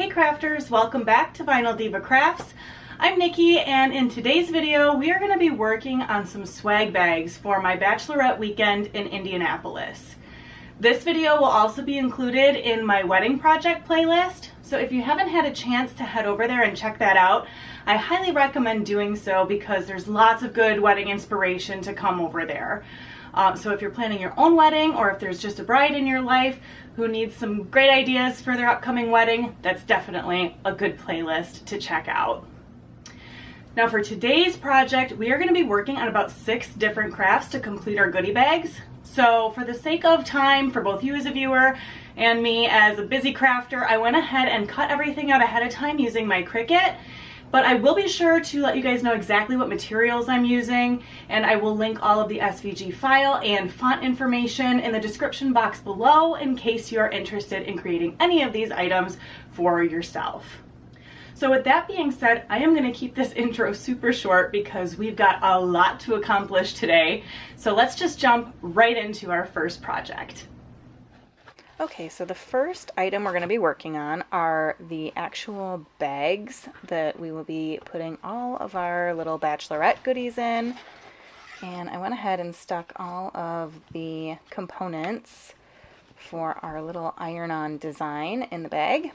Hey crafters, welcome back to Vinyl Diva Crafts. I'm Nikki, and in today's video we are going to be working on some swag bags for my Bachelorette weekend in Indianapolis. This video will also be included in my wedding project playlist, so if you haven't had a chance to head over there and check that out, I highly recommend doing so because there's lots of good wedding inspiration to come over there. So if you're planning your own wedding, or if there's just a bride in your life who needs some great ideas for their upcoming wedding, that's definitely a good playlist to check out. Now for today's project, we are going to be working on about 6 different crafts to complete our goodie bags. So for the sake of time, for both you as a viewer and me as a busy crafter, I went ahead and cut everything out ahead of time using my Cricut. But I will be sure to let you guys know exactly what materials I'm using, and I will link all of the SVG file and font information in the description box below in case you are interested in creating any of these items for yourself. So with that being said, I am going to keep this intro super short because we've got a lot to accomplish today. So let's just jump right into our first project. Okay, so the first item we're going to be working on are the actual bags that we will be putting all of our little Bachelorette goodies in. And I went ahead and stuck all of the components for our little iron-on design in the bag.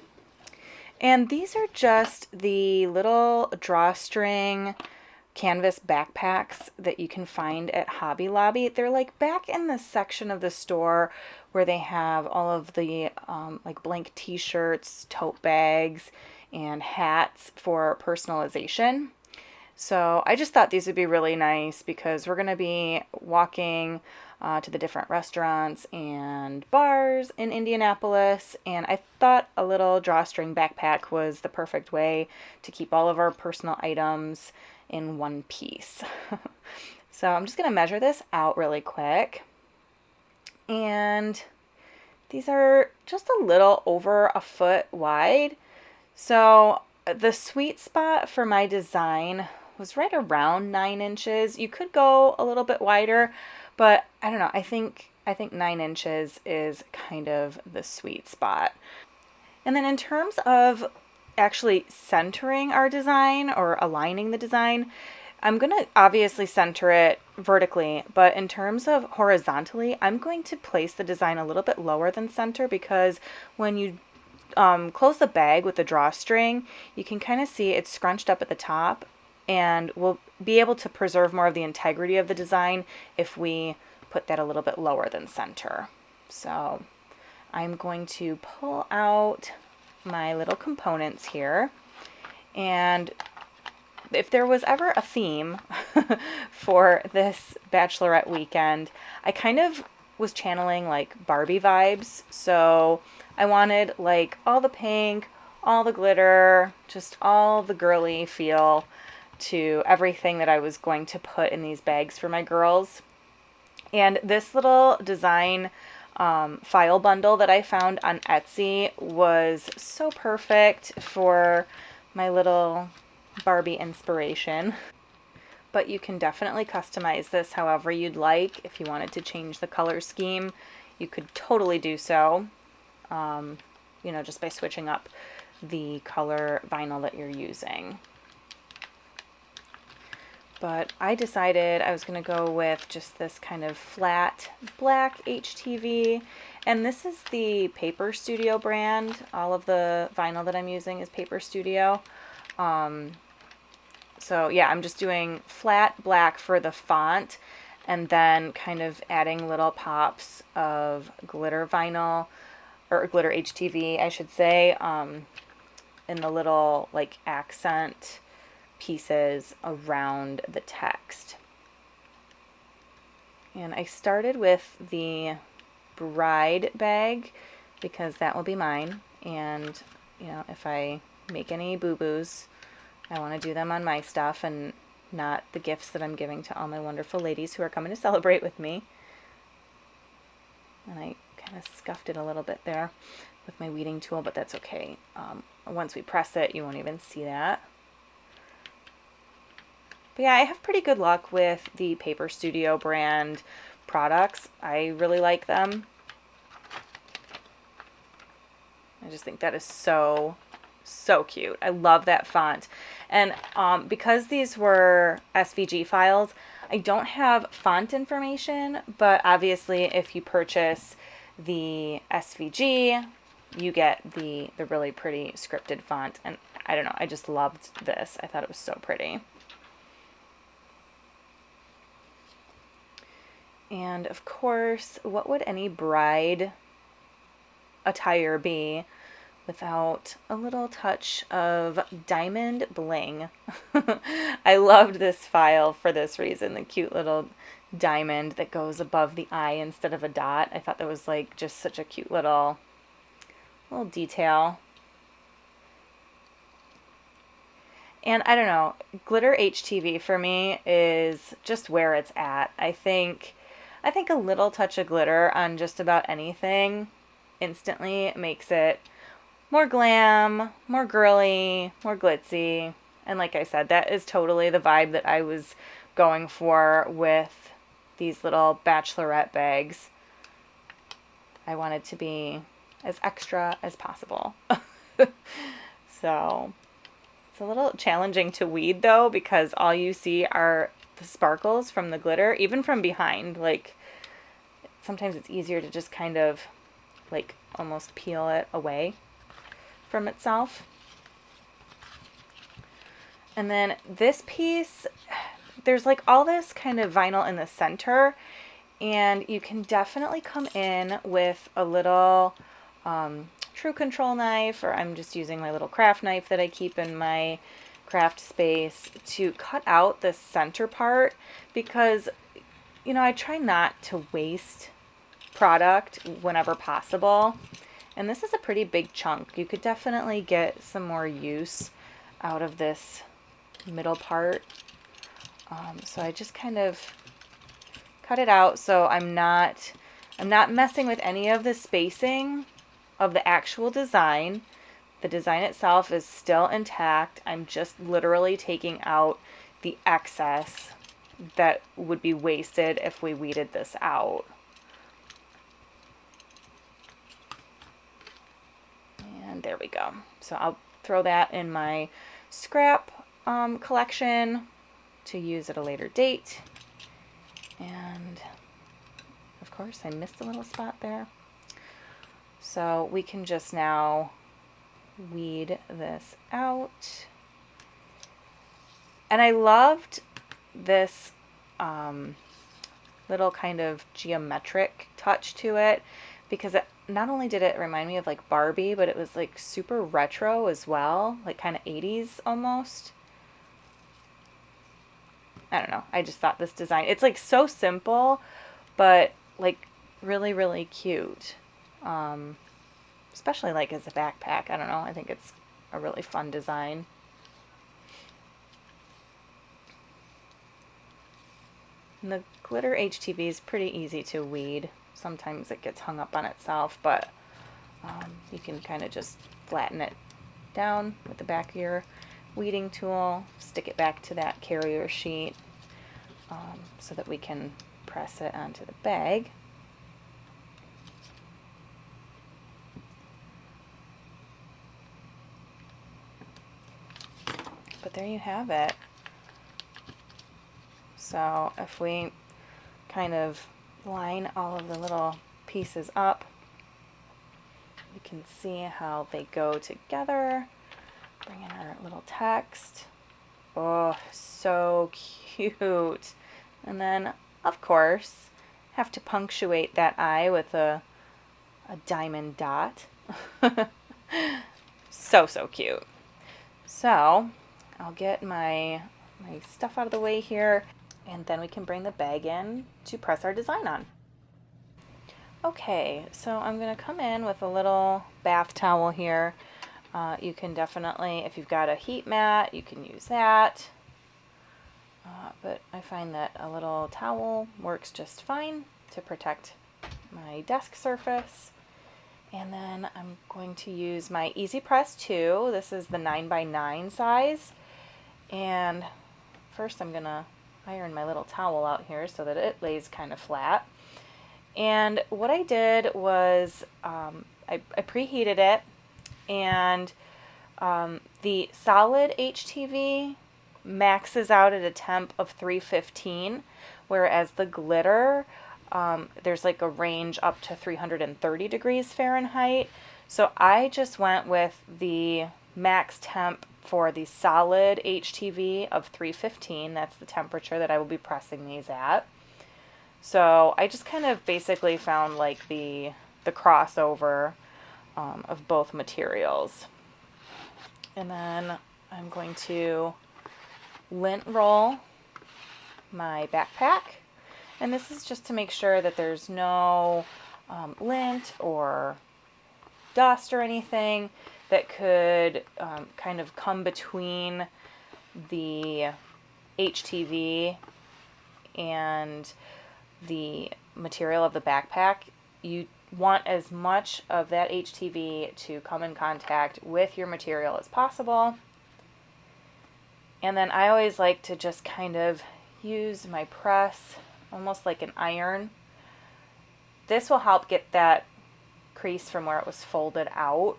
And these are just the little drawstring canvas backpacks that you can find at Hobby Lobby. They're like back in the section of the store where they have all of the like blank t-shirts, tote bags, and hats for personalization. So I just thought these would be really nice because we're going to be walking to the different restaurants and bars in Indianapolis, and I thought a little drawstring backpack was the perfect way to keep all of our personal items in one piece. So I'm just going to measure this out really quick. And these are just a little over a foot wide. So the sweet spot for my design was right around 9 inches. You could go a little bit wider, but I don't know. I think 9 inches is kind of the sweet spot. And then in terms of actually centering our design or aligning the design, I'm going to obviously center it vertically, but in terms of horizontally, I'm going to place the design a little bit lower than center because when you close the bag with the drawstring, you can kind of see it's scrunched up at the top, and we'll be able to preserve more of the integrity of the design if we put that a little bit lower than center. So I'm going to pull out my little components here, and if there was ever a theme for this Bachelorette weekend, I kind of was channeling like Barbie vibes. So I wanted like all the pink, all the glitter, just all the girly feel to everything that I was going to put in these bags for my girls. And this little design file bundle that I found on Etsy was so perfect for my little Barbie inspiration. But you can definitely customize this however you'd like. If you wanted to change the color scheme, you could totally do so, you know, just by switching up the color vinyl that you're using. But I decided I was going to go with just this kind of flat black HTV. And this is the Paper Studio brand. All of the vinyl that I'm using is Paper Studio. So yeah, I'm just doing flat black for the font and then kind of adding little pops of glitter vinyl, or glitter HTV, I should say, in the little like accent pieces around the text. And I started with the bride bag because that will be mine, and you know, if I make any boo-boos, I want to do them on my stuff and not the gifts that I'm giving to all my wonderful ladies who are coming to celebrate with me. And I kind of scuffed it a little bit there with my weeding tool, but that's okay. Once we press it, you won't even see that. But yeah, I have pretty good luck with the Paper Studio brand products. I really like them. I just think that is so So cute. I love that font. And because these were SVG files, I don't have font information, but obviously if you purchase the SVG, you get the really pretty scripted font. And I don't know, I just loved this. I thought it was so pretty. And of course, what would any bride attire be without a little touch of diamond bling? I loved this file for this reason, the cute little diamond that goes above the eye instead of a dot. I thought that was like just such a cute little detail. And I don't know, glitter HTV for me is just where it's at. I think a little touch of glitter on just about anything instantly makes it more glam, more girly, more glitzy. And like I said, that is totally the vibe that I was going for with these little Bachelorette bags. I wanted to be as extra as possible. So it's a little challenging to weed though, because all you see are the sparkles from the glitter, even from behind. Like sometimes it's easier to just kind of like almost peel it away from itself. And then this piece, there's like all this kind of vinyl in the center, and you can definitely come in with a little True Control knife, or I'm just using my little craft knife that I keep in my craft space to cut out the center part, because you know, I try not to waste product whenever possible. And this is a pretty big chunk. You could definitely get some more use out of this middle part. So I just kind of cut it out so I'm not messing with any of the spacing of the actual design. The design itself is still intact. I'm just literally taking out the excess that would be wasted if we weeded this out. And there we go. So I'll throw that in my scrap collection to use at a later date. And of course I missed a little spot there. So we can just now weed this out. And I loved this little kind of geometric touch to it, because not only did it remind me of like Barbie, but it was like super retro as well, like kind of 80s almost. I don't know. I just thought this design, it's like so simple, but like really, really cute. Especially like as a backpack. I don't know. I think it's a really fun design. And the glitter HTV is pretty easy to weed. Sometimes it gets hung up on itself, but you can kind of just flatten it down with the back of your weeding tool, stick it back to that carrier sheet so that we can press it onto the bag. But there you have it. So if we kind of line all of the little pieces up, we can see how they go together. Bring in our little text. Oh, so cute. And then, of course, have to punctuate that eye with a diamond dot. So cute. So I'll get my stuff out of the way here, and then we can bring the bag in to press our design on. Okay, so I'm going to come in with a little bath towel here. You can definitely, if you've got a heat mat, you can use that. But I find that a little towel works just fine to protect my desk surface. And then I'm going to use my Easy Press 2. This is the 9x9 size. And first I'm going to iron my little towel out here so that it lays kind of flat. And what I did was I preheated it, and The solid HTV maxes out at a temp of 315, whereas the glitter, there's like a range up to 330 degrees Fahrenheit. So I just went with the max temp for the solid HTV of 315. That's the temperature that I will be pressing these at. So I just kind of basically found like the crossover of both materials. And then I'm going to lint roll my backpack. And this is just to make sure that there's no lint or dust or anything that could kind of come between the HTV and the material of the backpack. You want as much of that HTV to come in contact with your material as possible. And then I always like to just kind of use my press almost like an iron. This will help get that crease from where it was folded out.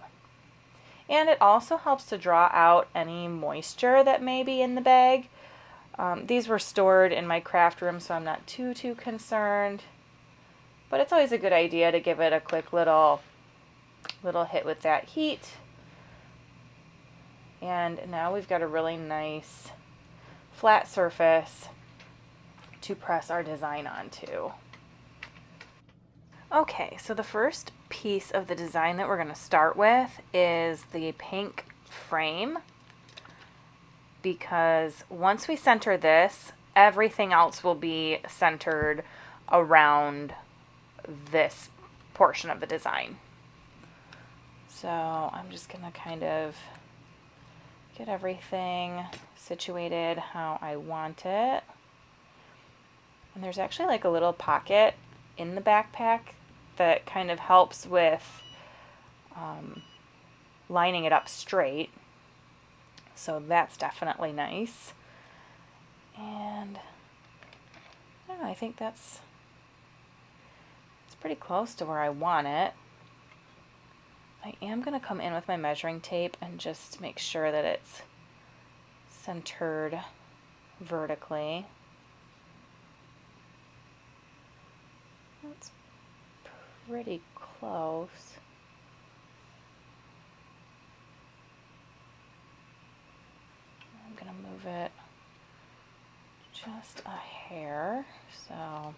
And it also helps to draw out any moisture that may be in the bag. These were stored in my craft room, so I'm not too concerned. But it's always a good idea to give it a quick little hit with that heat. And now we've got a really nice flat surface to press our design onto. Okay, so the first piece of the design that we're going to start with is the pink frame, because once we center this, everything else will be centered around this portion of the design. So I'm just going to kind of get everything situated how I want it. And there's actually like a little pocket in the backpack that kind of helps with lining it up straight. So that's definitely nice. And I don't know, I think it's pretty close to where I want it. I am going to come in with my measuring tape and just make sure that it's centered vertically. That's pretty close. I'm going to move it just a hair, so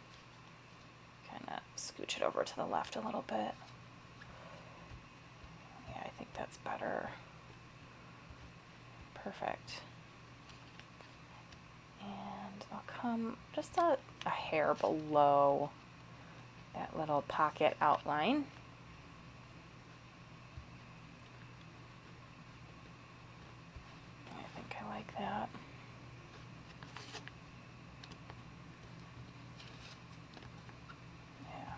kind of scooch it over to the left a little bit. Yeah, I think that's better. Perfect. And I'll come just a hair below that little pocket outline. I think I like that. Yeah.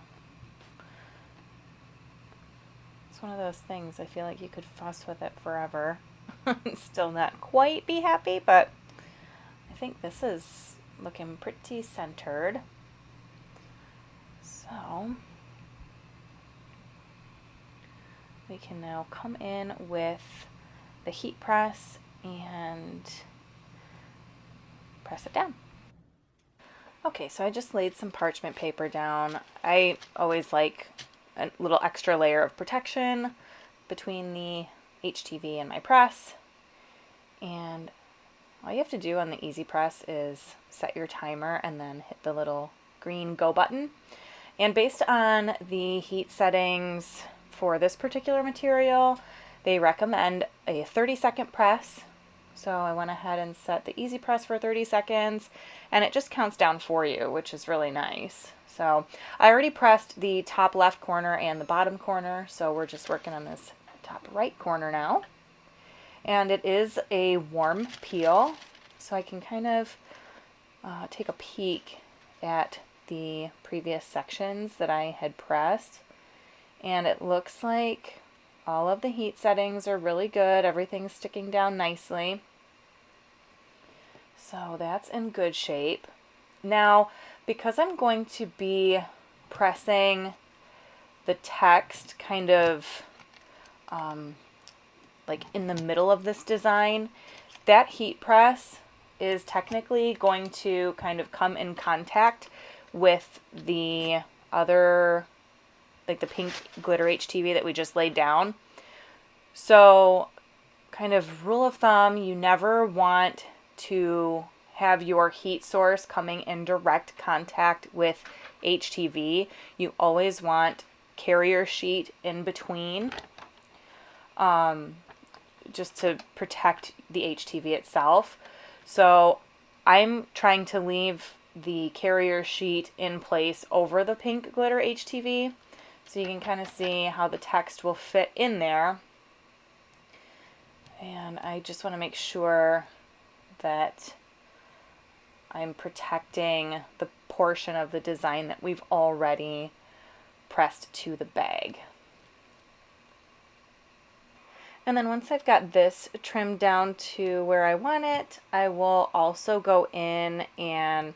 It's one of those things, I feel like you could fuss with it forever and still not quite be happy, but I think this is looking pretty centered. So we can now come in with the heat press and press it down. Okay, so I just laid some parchment paper down. I always like a little extra layer of protection between the HTV and my press. And all you have to do on the easy press is set your timer and then hit the little green go button. And based on the heat settings for this particular material, they recommend a 30-second press. So I went ahead and set the easy press for 30 seconds, and it just counts down for you, which is really nice. So I already pressed the top left corner and the bottom corner, so we're just working on this top right corner now. And it is a warm peel, so I can kind of take a peek at the previous sections that I had pressed, and it looks like all of the heat settings are really good. Everything's sticking down nicely, so that's in good shape. Now, because I'm going to be pressing the text kind of like in the middle of this design, that heat press is technically going to kind of come in contact with the other, like the pink glitter HTV that we just laid down. So kind of rule of thumb, you never want to have your heat source coming in direct contact with HTV. You always want carrier sheet in between, just to protect the HTV itself. So I'm trying to leave the carrier sheet in place over the pink glitter HTV, so you can kind of see how the text will fit in there. And I just want to make sure that I'm protecting the portion of the design that we've already pressed to the bag. And then once I've got this trimmed down to where I want it, I will also go in and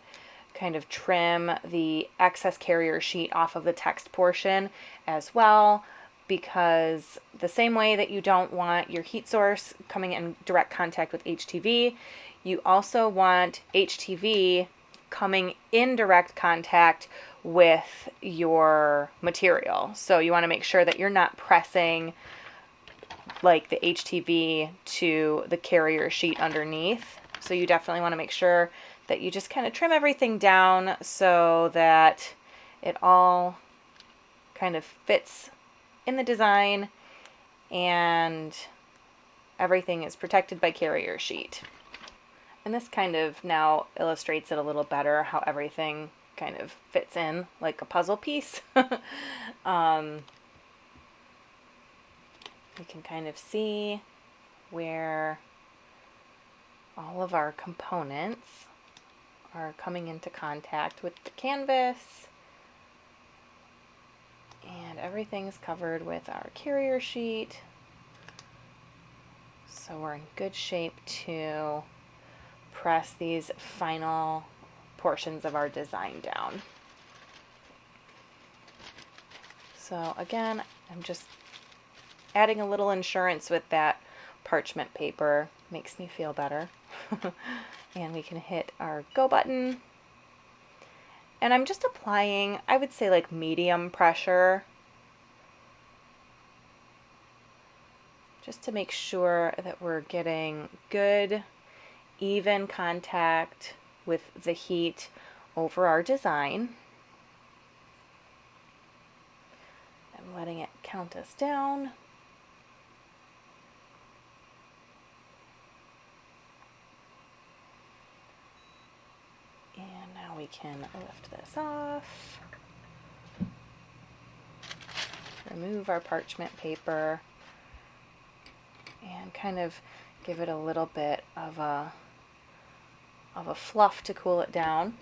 kind of trim the excess carrier sheet off of the text portion as well, because the same way that you don't want your heat source coming in direct contact with HTV, you also want HTV coming in direct contact with your material. So you want to make sure that you're not pressing like the HTV to the carrier sheet underneath. So you definitely want to make sure that you just kind of trim everything down so that it all kind of fits in the design and everything is protected by carrier sheet. And this kind of now illustrates it a little better, how everything kind of fits in like a puzzle piece. You can kind of see where all of our components are coming into contact with the canvas, and everything's covered with our carrier sheet. So we're in good shape to press these final portions of our design down. So again, I'm just adding a little insurance with that parchment paper. Makes me feel better. And we can hit our go button. And I'm just applying, I would say like medium pressure, just to make sure that we're getting good, even contact with the heat over our design. I'm letting it count us down. And now we can lift this off, remove our parchment paper, and kind of give it a little bit of a fluff to cool it down.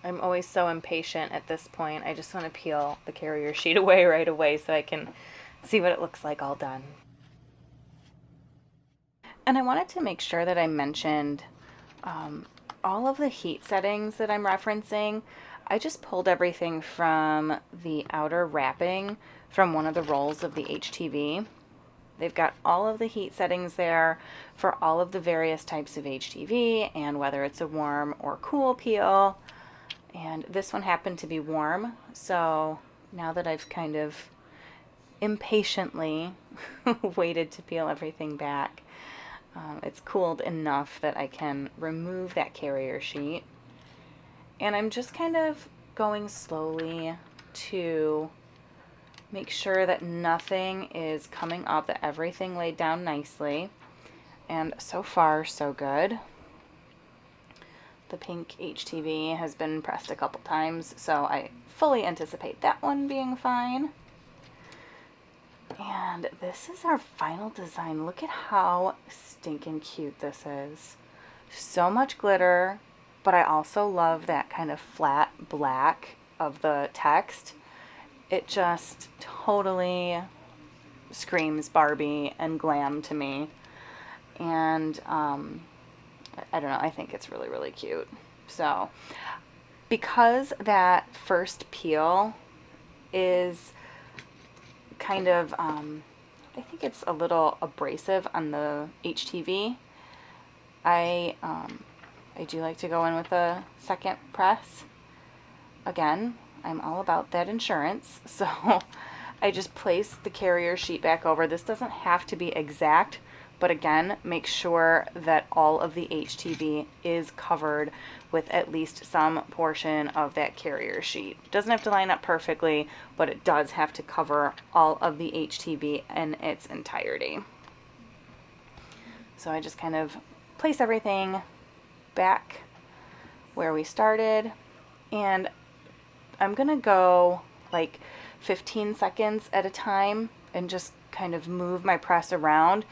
I'm always so impatient at this point. I just want to peel the carrier sheet away right away so I can see what it looks like all done. And I wanted to make sure that I mentioned all of the heat settings that I'm referencing. I just pulled everything from the outer wrapping from one of the rolls of the HTV. They've got all of the heat settings there for all of the various types of HTV and whether it's a warm or cool peel. And this one happened to be warm, so now that I've kind of impatiently waited to peel everything back, it's cooled enough that I can remove that carrier sheet. And I'm just kind of going slowly to make sure that nothing is coming up, that everything laid down nicely. And so far, so good. The pink HTV has been pressed a couple times, so I fully anticipate that one being fine. And this is our final design. Look at how stinking cute this is. So much glitter, but I also love that kind of flat black of the text. It just totally screams Barbie and glam to me. And I don't know, I think it's really, really cute. So because that first peel is kind of, I think it's a little abrasive on the HTV. I do like to go in with a second press. Again, I'm all about that insurance, so I just place the carrier sheet back over. This doesn't have to be exact, but again, make sure that all of the HTV is covered with at least some portion of that carrier sheet. It doesn't have to line up perfectly, but it does have to cover all of the HTV in its entirety. So I just kind of place everything back where we started, and I'm gonna go like 15 seconds at a time and just kind of move my press around,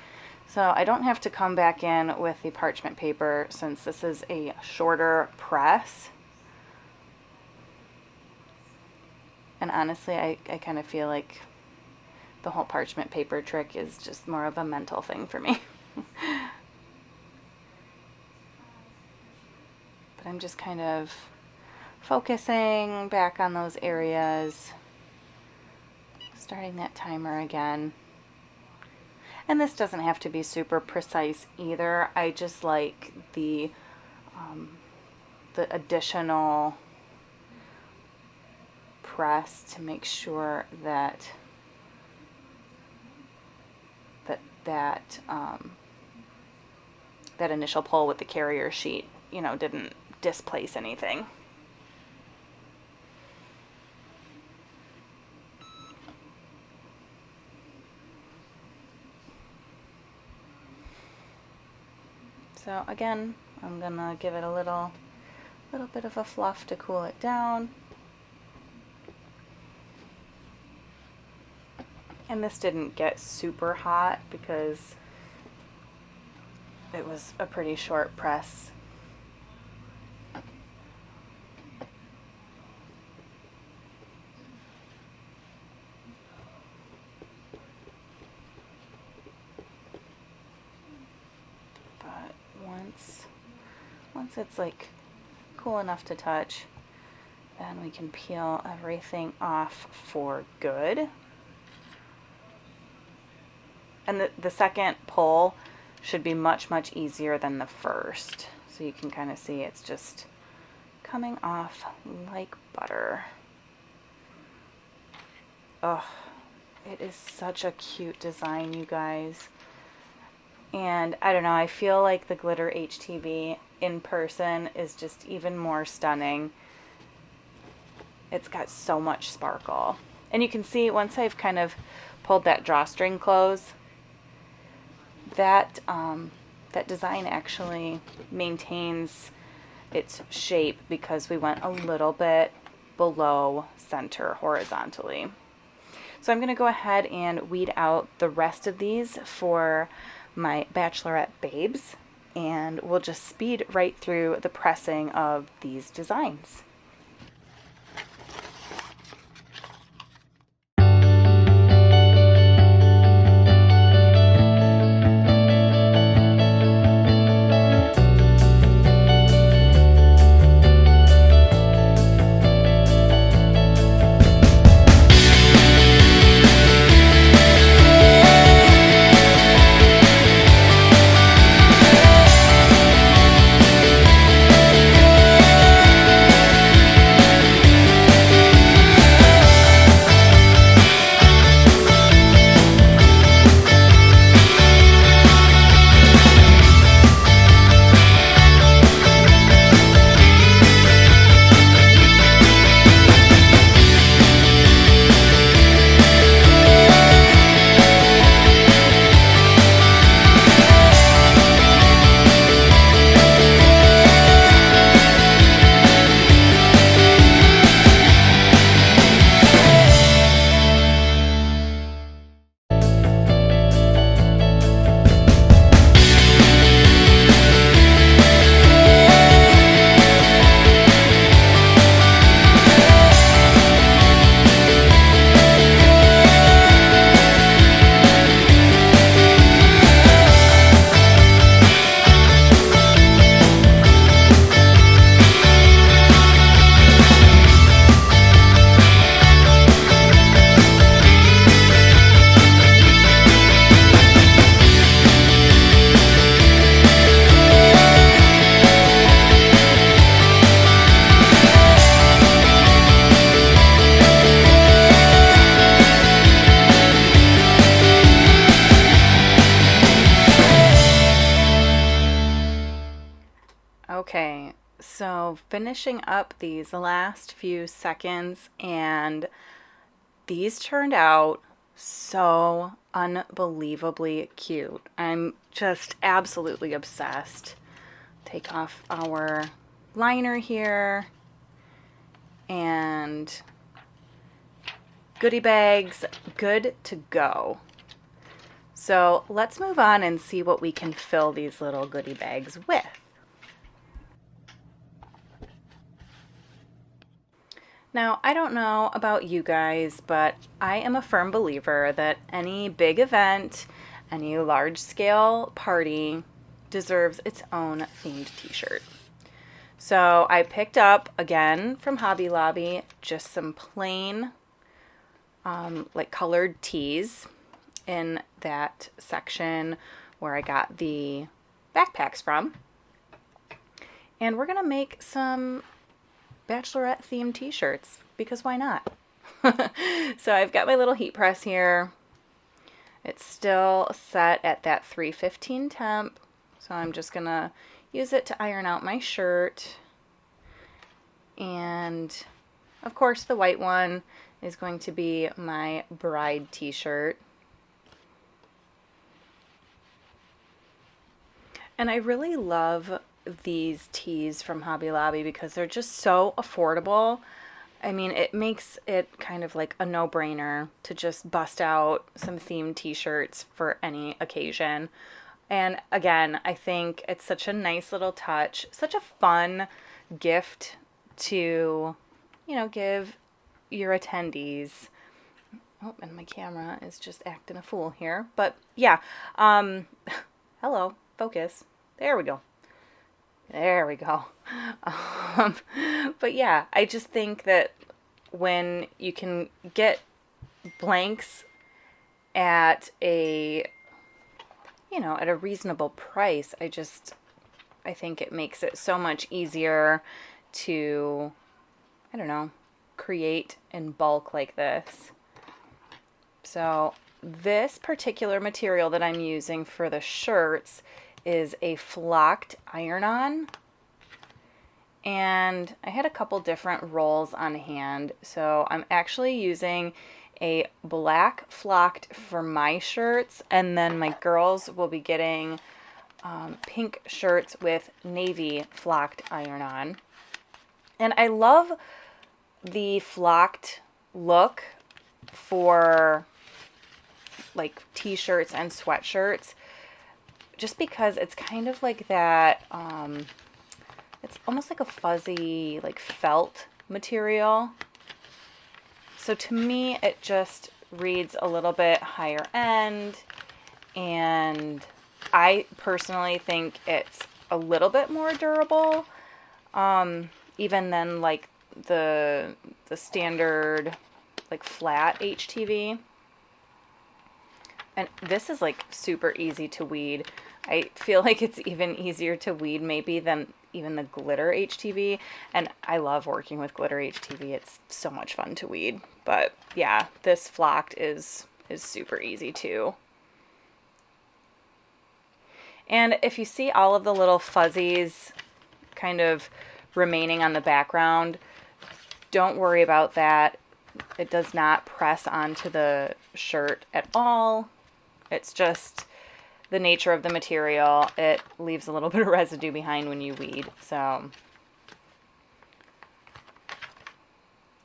so I don't have to come back in with the parchment paper since this is a shorter press. And honestly, I kind of feel like the whole parchment paper trick is just more of a mental thing for me. But I'm just kind of focusing back on those areas, starting that timer again. And this doesn't have to be super precise either. I just like the additional press to make sure that that initial pull with the carrier sheet, you know, didn't displace anything. So again, I'm gonna give it a little bit of a fluff to cool it down. And this didn't get super hot because it was a pretty short press. Once it's like cool enough to touch, then we can peel everything off for good. And the second pull should be much easier than the first. So you can kind of see it's just coming off like butter. Oh, it is such a cute design, you guys. And I don't know, I feel like the glitter HTV in person is just even more stunning. It's got so much sparkle. And you can see once I've kind of pulled that drawstring close, that design actually maintains its shape because we went a little bit below center horizontally. So I'm going to go ahead and weed out the rest of these for my Bachelorette babes, and we'll just speed right through the pressing of these designs. So finishing up these last few seconds, and these turned out so unbelievably cute. I'm just absolutely obsessed. Take off our liner here, and goodie bags good to go. So let's move on and see what we can fill these little goodie bags with. Now, I don't know about you guys, but I am a firm believer that any big event, any large-scale party deserves its own themed t-shirt. So I picked up, again, from Hobby Lobby, just some plain, like colored tees in that section where I got the backpacks from. And we're going to make some Bachelorette themed t-shirts, because why not? So I've got my little heat press here. It's still set at that 315 temp, so I'm just gonna use it to iron out my shirt. And of course the white one is going to be my bride t-shirt. And I really love these tees from Hobby Lobby because they're just so affordable. I mean, it makes it kind of like a no-brainer to just bust out some themed t-shirts for any occasion. And again, I think it's such a nice little touch, such a fun gift to, you know, give your attendees. Oh, and my camera is just acting a fool here. But yeah, hello, focus. There we go. There we go. But yeah, I just think that when you can get blanks at a, you know, at a reasonable price, I think it makes it so much easier to, I don't know, create in bulk like this. So this particular material that I'm using for the shirts is a flocked iron-on, and I had a couple different rolls on hand, so I'm actually using a black flocked for my shirts, and then my girls will be getting pink shirts with navy flocked iron-on. And I love the flocked look for like t-shirts and sweatshirts, just because it's kind of like that, it's almost like a fuzzy, like felt material. So to me, it just reads a little bit higher end, and I personally think it's a little bit more durable, even than like the standard like flat HTV. And this is like super easy to weed. I feel like it's even easier to weed maybe than even the glitter HTV. And I love working with glitter HTV. It's so much fun to weed. But yeah, this flocked is super easy too. And if you see all of the little fuzzies kind of remaining on the background, don't worry about that. It does not press onto the shirt at all. It's just the nature of the material. It leaves a little bit of residue behind when you weed. So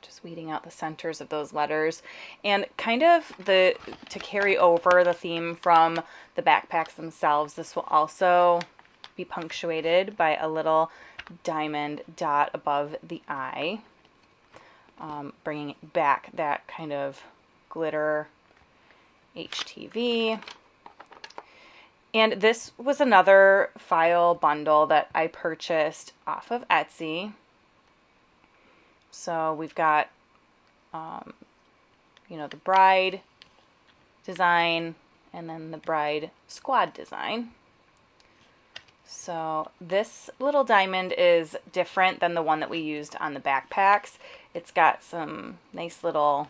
just weeding out the centers of those letters. And kind of to carry over the theme from the backpacks themselves, this will also be punctuated by a little diamond dot above the eye, bringing back that kind of glitter HTV. And this was another file bundle that I purchased off of Etsy. So we've got, you know, the bride design and then the bride squad design. So this little diamond is different than the one that we used on the backpacks. It's got some nice little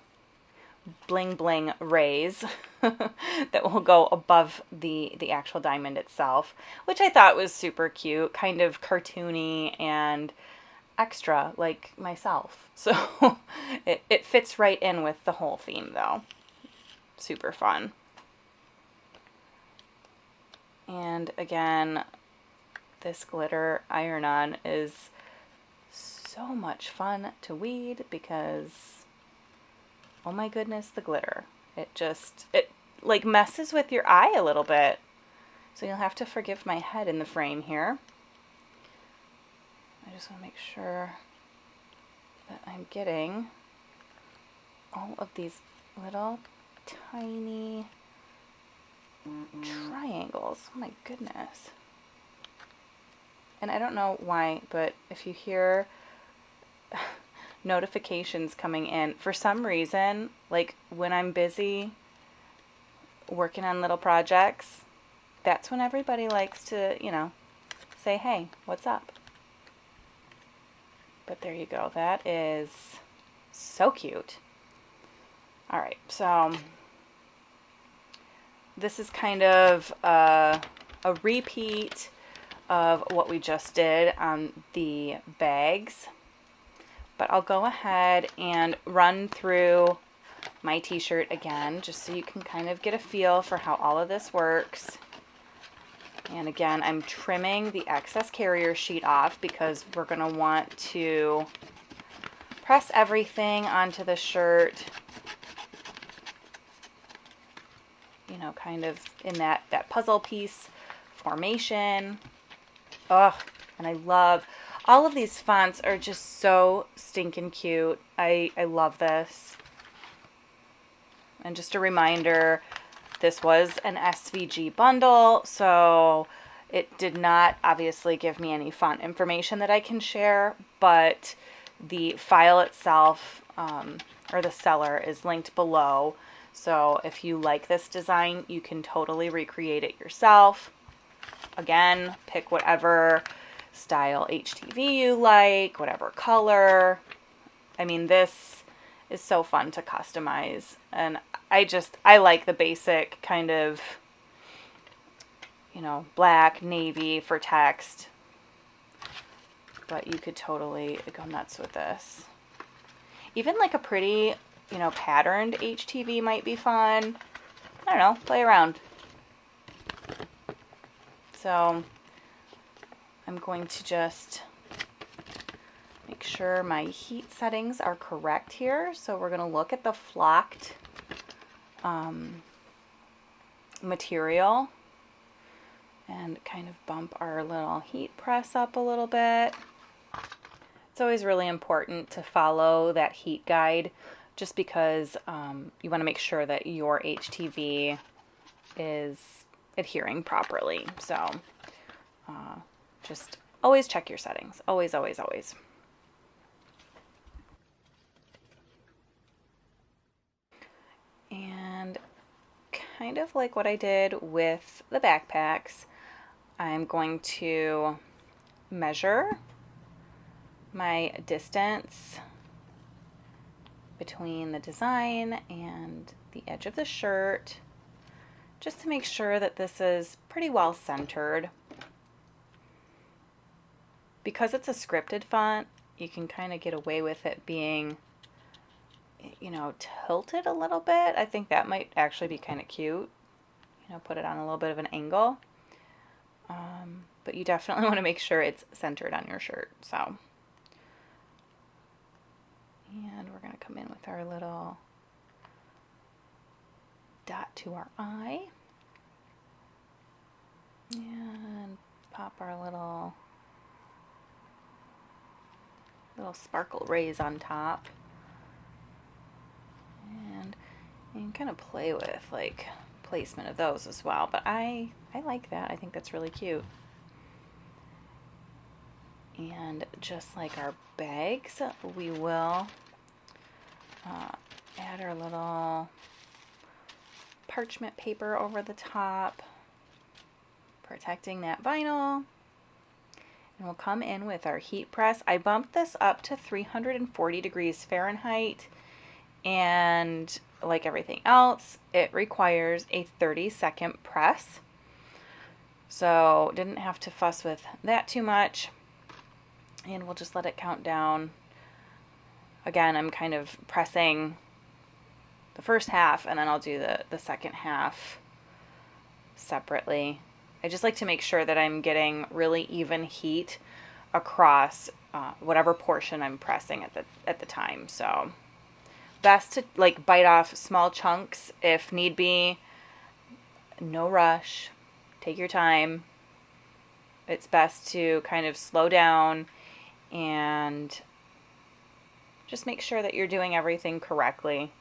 bling bling rays that will go above the actual diamond itself, which I thought was super cute, kind of cartoony, and extra like myself. So it fits right in with the whole theme though. Super fun. And again, this glitter iron-on is so much fun to weed because, oh my goodness, the glitter. It like messes with your eye a little bit. So you'll have to forgive my head in the frame here. I just want to make sure that I'm getting all of these little tiny triangles. Oh my goodness. And I don't know why, but if you hear notifications coming in, for some reason, like when I'm busy working on little projects, that's when everybody likes to, you know, say, hey, what's up? But there you go. That is so cute. All right, so this is kind of a repeat of what we just did on the bags, but I'll go ahead and run through my t-shirt again just so you can kind of get a feel for how all of this works. And again, I'm trimming the excess carrier sheet off because we're going to want to press everything onto the shirt, you know, kind of in that puzzle piece formation. Ugh, and I love, all of these fonts are just so stinking cute. I love this. And just a reminder, this was an SVG bundle, so it did not obviously give me any font information that I can share, but the file itself, or the seller, is linked below. So if you like this design, you can totally recreate it yourself. Again, pick whatever style HTV you like, whatever color. I mean, this is so fun to customize, and I like the basic kind of, you know, black, navy for text, but you could totally go nuts with this. Even like a pretty, you know, patterned HTV might be fun. I don't know, play around. So I'm going to just make sure my heat settings are correct here. So we're going to look at the flocked material and kind of bump our little heat press up a little bit. It's always really important to follow that heat guide just because you want to make sure that your HTV is adhering properly. So just always check your settings. Always, always, always. And kind of like what I did with the backpacks, I'm going to measure my distance between the design and the edge of the shirt, just to make sure that this is pretty well centered. Because it's a scripted font, you can kind of get away with it being, you know, tilted a little bit. I think that might actually be kind of cute. You know, put it on a little bit of an angle. But you definitely want to make sure it's centered on your shirt. So, and we're going to come in with our little dot to our eye. And pop our little sparkle rays on top. And you can kind of play with like placement of those as well. But I like that. I think that's really cute. And just like our bags, we will add our little parchment paper over the top, protecting that vinyl. And we'll come in with our heat press. I bumped this up to 340 degrees Fahrenheit, and like everything else, it requires a 30-second press. So didn't have to fuss with that too much. And we'll just let it count down. Again, I'm kind of pressing the first half, and then I'll do the second half separately. I just like to make sure that I'm getting really even heat across whatever portion I'm pressing at the time. So best to like bite off small chunks if need be. No rush. Take your time. It's best to kind of slow down and just make sure that you're doing everything correctly.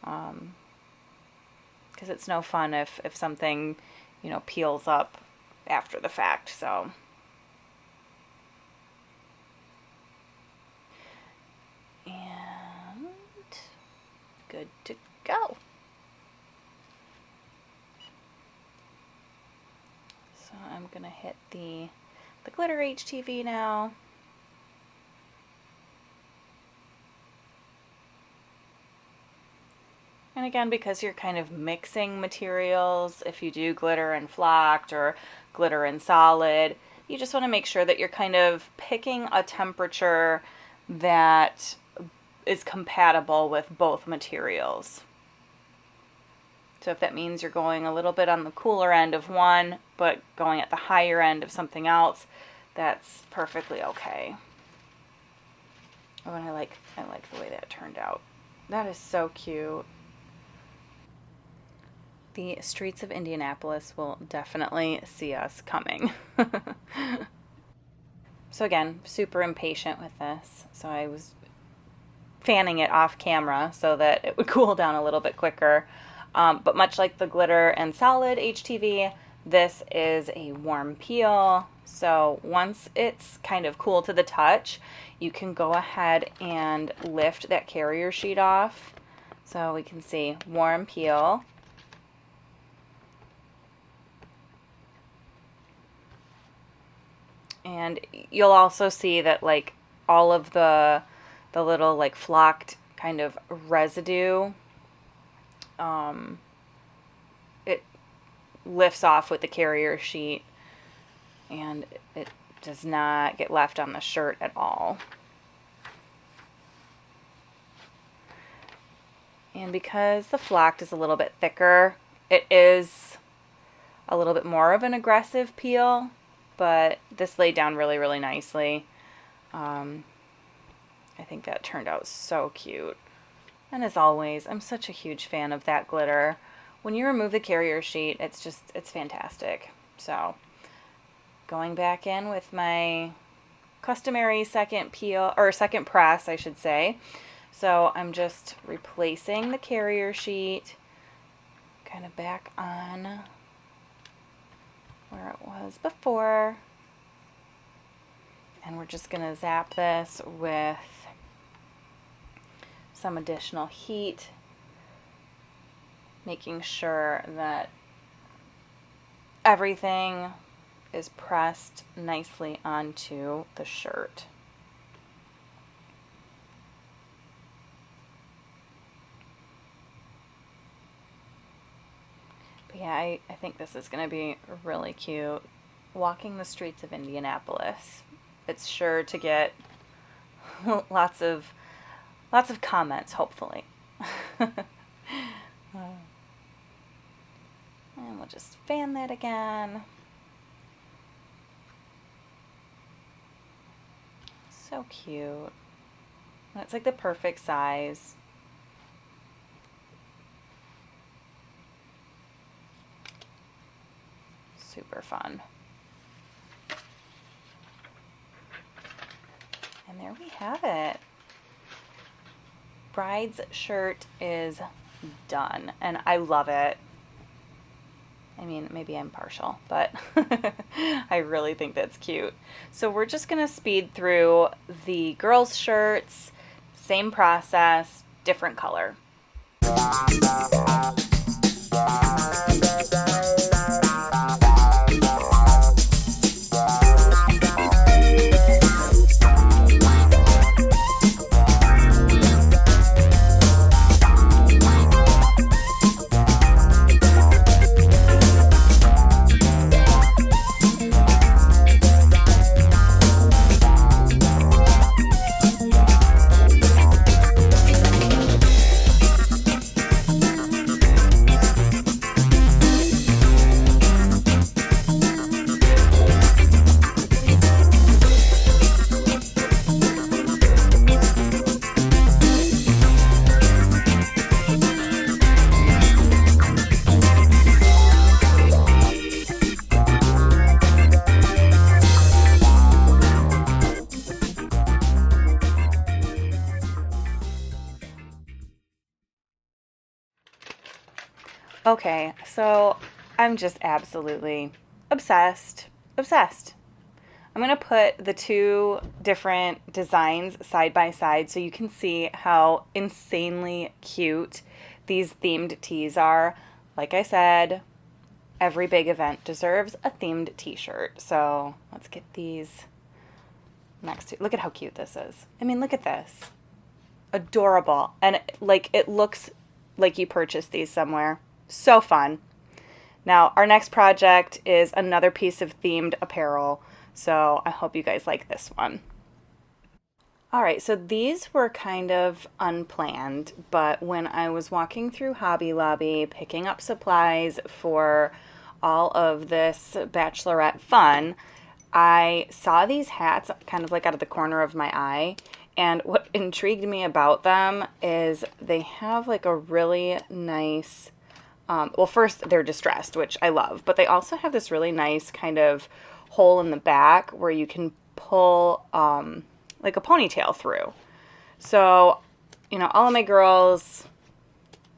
Because it's no fun if something, you know, peels up after the fact. So and good to go. So I'm gonna hit the glitter HTV now. And again, because you're kind of mixing materials, if you do glitter and flocked or glitter and solid, you just want to make sure that you're kind of picking a temperature that is compatible with both materials. So if that means you're going a little bit on the cooler end of one, but going at the higher end of something else, that's perfectly okay. Oh, and I like the way that turned out. That is so cute. The streets of Indianapolis will definitely see us coming. So again, super impatient with this. So I was fanning it off camera so that it would cool down a little bit quicker. But much like the glitter and solid HTV, this is a warm peel. So once it's kind of cool to the touch, you can go ahead and lift that carrier sheet off. So we can see warm peel. And you'll also see that like all of the little like flocked kind of residue, it lifts off with the carrier sheet and it does not get left on the shirt at all. And because the flocked is a little bit thicker, it is a little bit more of an aggressive peel. But this laid down really, really nicely. I think that turned out so cute. And as always, I'm such a huge fan of that glitter. When you remove the carrier sheet, it's fantastic. So going back in with my customary second peel, or second press, I should say. So I'm just replacing the carrier sheet kind of back on where it was before, and we're just going to zap this with some additional heat, making sure that everything is pressed nicely onto the shirt. Yeah, I think this is going to be really cute. Walking the streets of Indianapolis. It's sure to get lots of comments, hopefully. And we'll just fan that again. So cute. And it's like the perfect size. Super fun. And there we have it. Bride's shirt is done, and I love it. I mean, maybe I'm partial, but I really think that's cute. So we're just going to speed through the girls' shirts. Same process, different color. Okay, so I'm just absolutely obsessed. Obsessed. I'm going to put the two different designs side by side so you can see how insanely cute these themed tees are. Like I said, every big event deserves a themed t-shirt. So let's get these next to. Look at how cute this is. I mean, look at this. Adorable. And like it looks like you purchased these somewhere. So fun. Now, our next project is another piece of themed apparel. So I hope you guys like this one. All right, so these were kind of unplanned, but when I was walking through Hobby Lobby picking up supplies for all of this Bachelorette fun, I saw these hats kind of like out of the corner of my eye. And what intrigued me about them is they have like a really nice, well, first they're distressed, which I love, but they also have this really nice kind of hole in the back where you can pull like a ponytail through. So, you know, all of my girls,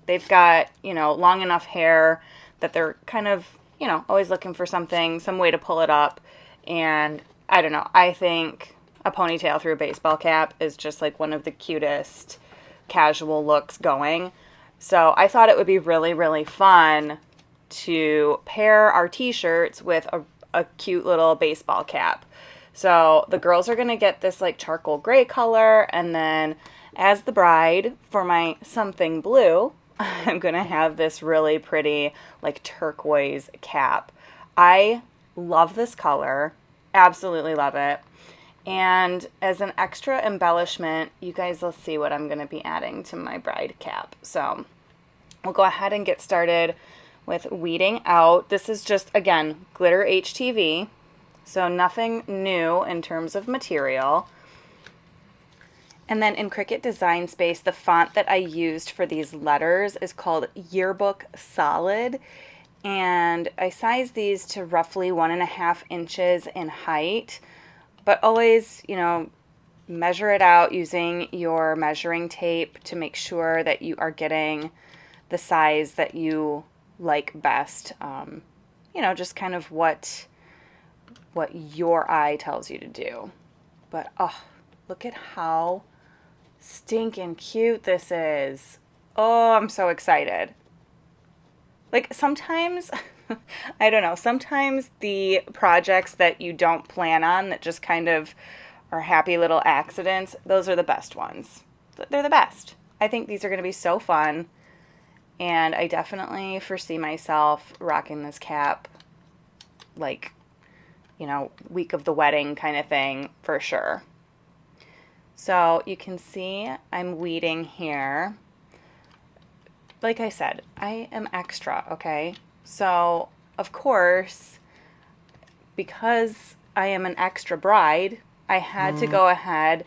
they've got, you know, long enough hair that they're kind of, you know, always looking for something, some way to pull it up. And I don't know, I think a ponytail through a baseball cap is just like one of the cutest casual looks going. So I thought it would be really, really fun to pair our t-shirts with a cute little baseball cap. So the girls are going to get this like charcoal gray color, and then as the bride for my something blue, I'm going to have this really pretty like turquoise cap. I love this color. Absolutely love it. And as an extra embellishment, you guys will see what I'm going to be adding to my bride cap. So we'll go ahead and get started with weeding out. This is just, again, glitter HTV. So nothing new in terms of material. And then in Cricut Design Space, the font that I used for these letters is called Yearbook Solid. And I sized these to roughly 1.5 inches in height. But always, you know, measure it out using your measuring tape to make sure that you are getting the size that you like best. You know, just kind of what your eye tells you to do. But, oh, look at how stinking cute this is. Oh, I'm so excited. Like, sometimes, I don't know, sometimes the projects that you don't plan on that just kind of are happy little accidents, those are the best ones. They're the best. I think these are going to be so fun. And I definitely foresee myself rocking this cap like, you know, week of the wedding kind of thing for sure. So you can see I'm weeding here. Like I said, I am extra, okay? So, of course, because I am an extra bride, I had to go ahead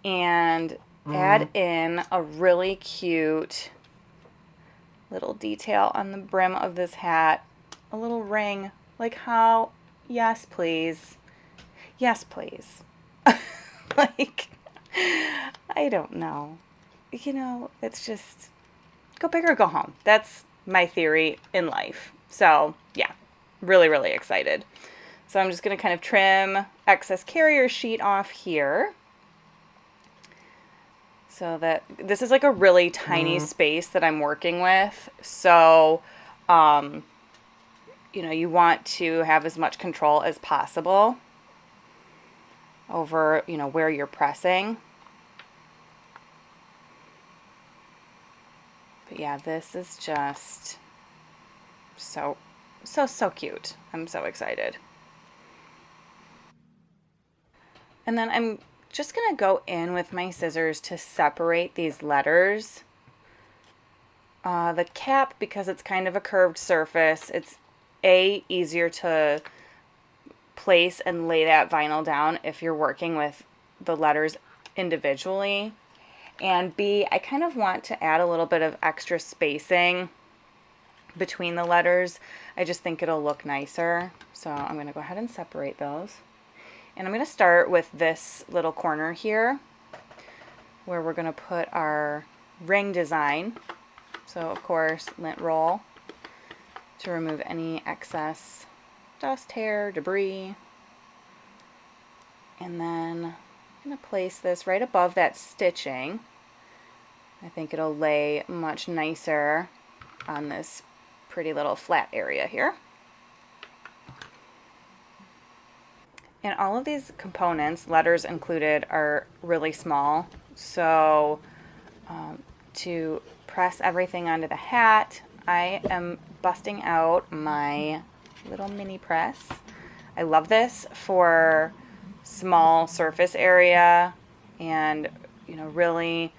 and add in a really cute little detail on the brim of this hat. A little ring. Like how... Yes, please. Yes, please. Like, I don't know. You know, it's just, go big or go home. That's my theory in life. So, yeah, really, really excited. So I'm just going to kind of trim excess carrier sheet off here. So that, this is like a really tiny space that I'm working with. So, you know, you want to have as much control as possible over, you know, where you're pressing. But yeah, this is just so cute. I'm so excited. And then I'm just going to go in with my scissors to separate these letters. The cap, because it's kind of a curved surface, it's easier to place and lay that vinyl down if you're working with the letters individually. And B, I kind of want to add a little bit of extra spacing between the letters. I just think it'll look nicer. So I'm going to go ahead and separate those. And I'm going to start with this little corner here where we're going to put our ring design. So of course, lint roll. to remove any excess dust, hair, debris. And then I'm going to place this right above that stitching. I think it'll lay much nicer on this pretty little flat area here. And all of these components, letters included, are really small. So to press everything onto the hat, I am busting out my little mini press. I love this for small surface area and, really,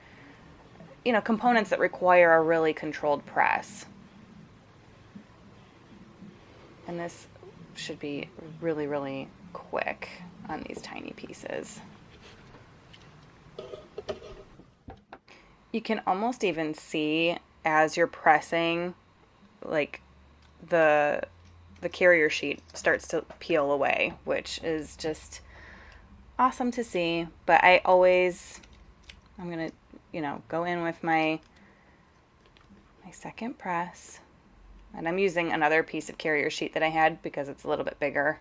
components that require a really controlled press. And this should be really, really quick on these tiny pieces. You can almost even see as you're pressing, like the carrier sheet starts to peel away, which is just awesome to see. But I'm gonna, go in with my second press, and I'm using another piece of carrier sheet that I had because it's a little bit bigger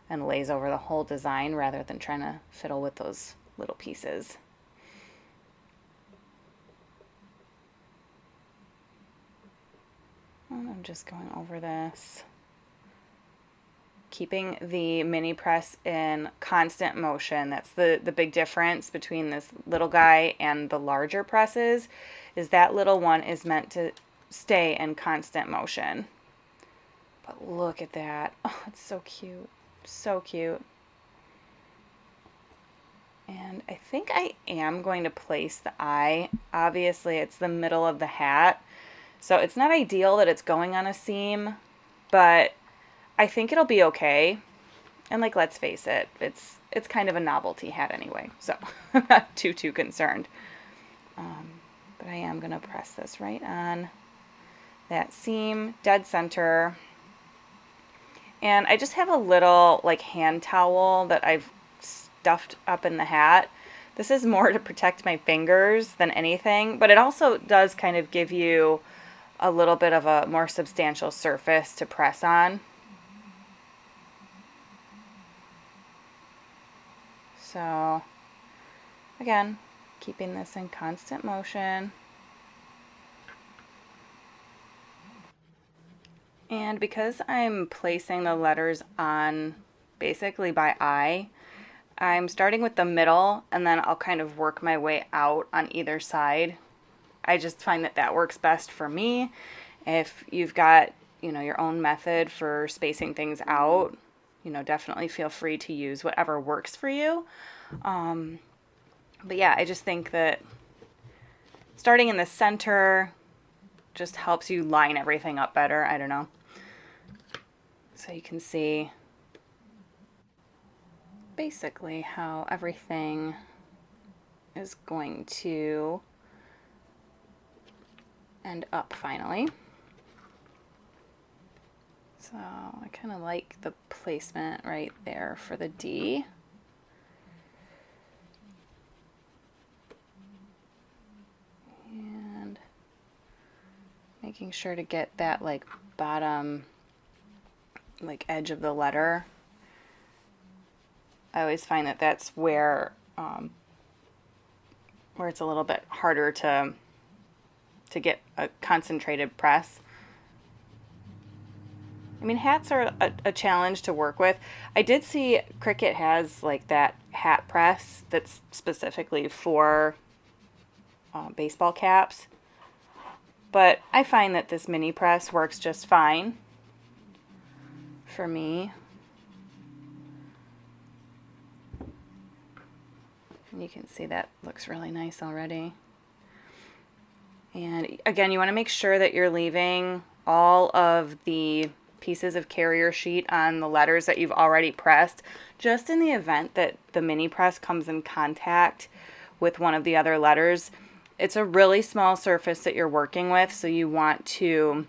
and lays over the whole design rather than trying to fiddle with those little pieces. And I'm just going over this, keeping the mini press in constant motion. That's the big difference between this little guy and the larger presses, is that little one is meant to stay in constant motion. But look at that. Oh, it's so cute. So cute. And I think I am going to place the eye. Obviously, it's the middle of the hat, so it's not ideal that it's going on a seam, but I think it'll be okay. And let's face it, it's kind of a novelty hat anyway, so I'm not too concerned. But I am going to press this right on that seam, dead center. And I just have a little hand towel that I've stuffed up in the hat. This is more to protect my fingers than anything, but it also does kind of give you a little bit of a more substantial surface to press on. So again, keeping this in constant motion. And because I'm placing the letters on basically by eye, I'm starting with the middle and then I'll kind of work my way out on either side. I just find that works best for me. If you've got, your own method for spacing things out, definitely feel free to use whatever works for you. But yeah, I just think that starting in the center just helps you line everything up better. I don't know. So you can see basically how everything is going to end up finally. So I kind of like the placement right there for the D. And making sure to get that bottom edge of the letter. I always find that that's where it's a little bit harder to get a concentrated press. I mean, hats are a challenge to work with. I did see Cricut has that hat press that's specifically for baseball caps, but I find that this mini press works just fine for me. And you can see that looks really nice already. And again, you want to make sure that you're leaving all of the pieces of carrier sheet on the letters that you've already pressed, just in the event that the mini press comes in contact with one of the other letters. It's a really small surface that you're working with, so you want to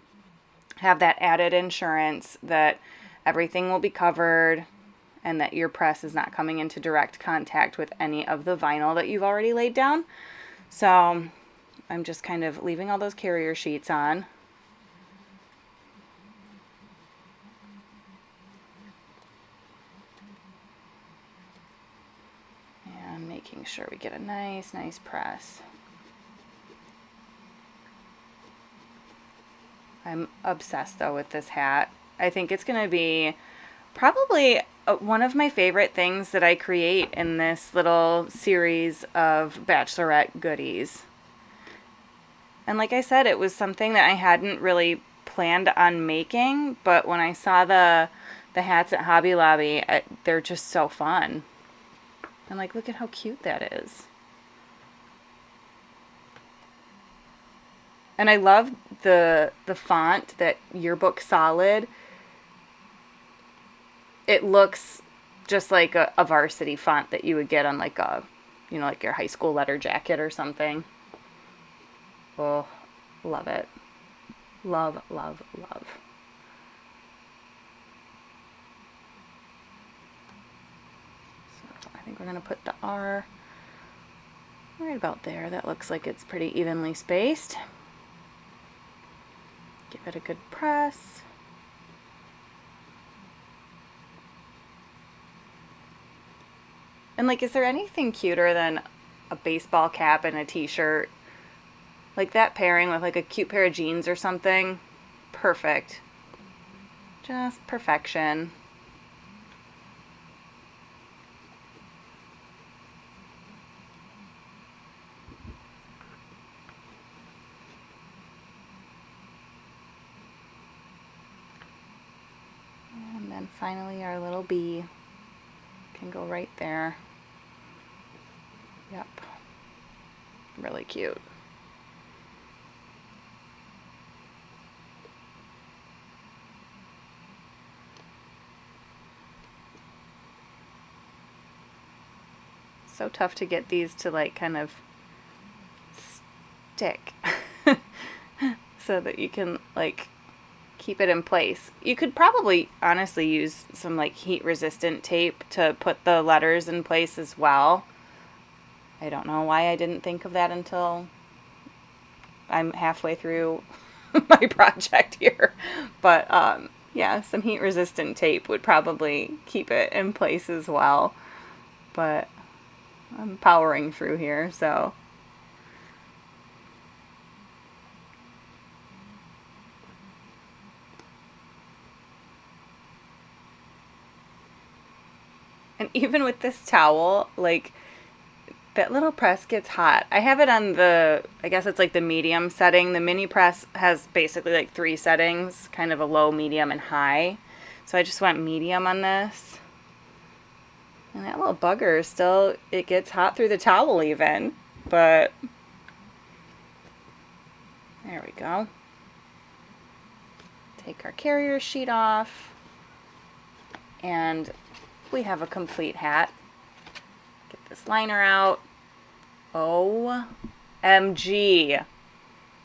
have that added insurance that everything will be covered and that your press is not coming into direct contact with any of the vinyl that you've already laid down. So I'm just kind of leaving all those carrier sheets on. Make sure we get a nice press. I'm obsessed though with this hat. I think it's going to be probably one of my favorite things that I create in this little series of Bachelorette goodies. And like I said, it was something that I hadn't really planned on making, but when I saw the hats at Hobby Lobby, they're just so fun. And like, look at how cute that is. And I love the font, that Yearbook Solid. It looks just like a varsity font that you would get on like a, you know, like your high school letter jacket or something. Oh, love it. Love, love, love. So I think we're going to put the R right about there. That looks like it's pretty evenly spaced. Give it a good press. And like, is there anything cuter than a baseball cap and a t-shirt? Like that pairing with like a cute pair of jeans or something. Perfect. Just perfection. And then finally our little bee can go right there. Yep. Really cute. So tough to get these to like kind of stick so that you can like keep it in place. You could probably honestly use some like heat resistant tape to put the letters in place as well. I don't know why I didn't think of that until I'm halfway through my project here. But yeah, some heat resistant tape would probably keep it in place as well. But I'm powering through here, so. And even with this towel, like, that little press gets hot. I have it on the, I guess it's like the medium setting. The mini press has basically like 3 settings, kind of a low, medium, and high. So I just went medium on this. And that little bugger still, it gets hot through the towel even. But, there we go. Take our carrier sheet off. And we have a complete hat. Get this liner out. OMG.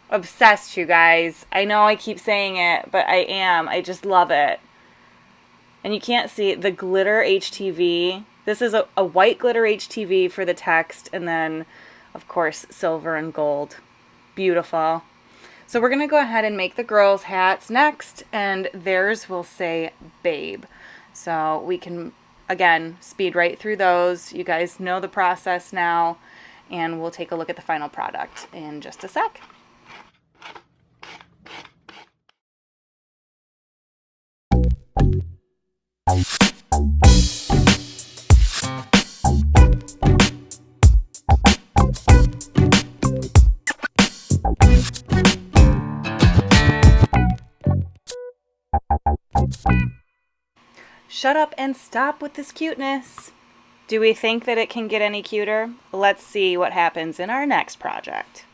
Obsessed, you guys. I know I keep saying it, but I am. I just love it. And you can't see the glitter HTV. This is a white glitter HTV for the text, and then, of course, silver and gold. Beautiful. So we're going to go ahead and make the girls' hats next, and theirs will say Babe. So we can, again, speed right through those. You guys know the process now, and we'll take a look at the final product in just a sec. Shut up and stop with this cuteness. Do we think that it can get any cuter? Let's see what happens in our next project.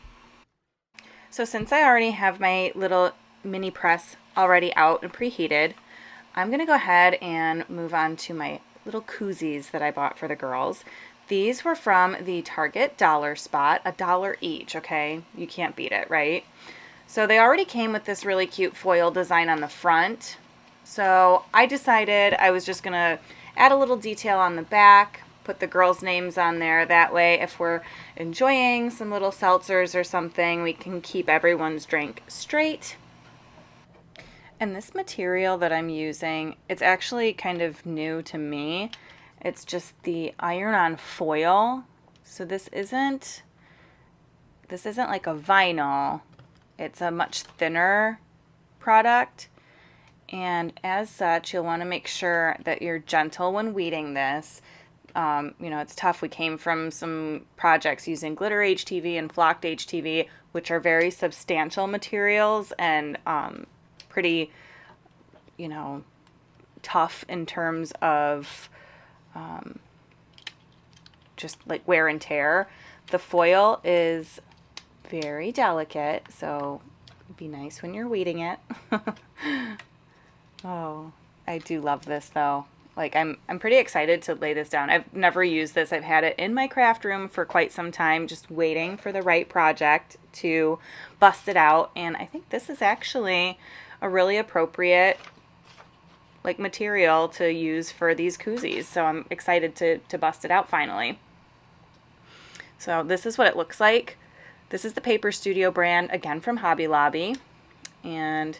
So since I already have my little mini press already out and preheated, I'm going to go ahead and move on to my little koozies that I bought for the girls. These were from the Target dollar spot, $1 each, okay? You can't beat it, right? So they already came with this really cute foil design on the front. So I decided I was just going to add a little detail on the back, put the girls' names on there. That way, if we're enjoying some little seltzers or something, we can keep everyone's drink straight. And this material that I'm using, it's actually kind of new to me. It's just the iron-on foil. So this isn't like a vinyl. It's a much thinner product. And as such, you'll want to make sure that you're gentle when weeding this. You know, it's tough. We came from some projects using glitter HTV and flocked HTV, which are very substantial materials and pretty, you know, tough in terms of just like wear and tear. The foil is very delicate, so be nice when you're weeding it. Oh, I do love this though. Like I'm pretty excited to lay this down. I've never used this. I've had it in my craft room for quite some time, just waiting for the right project to bust it out. And I think this is actually a really appropriate like material to use for these koozies. So I'm excited to bust it out finally. So this is what it looks like. This is the Paper Studio brand, again from Hobby Lobby. And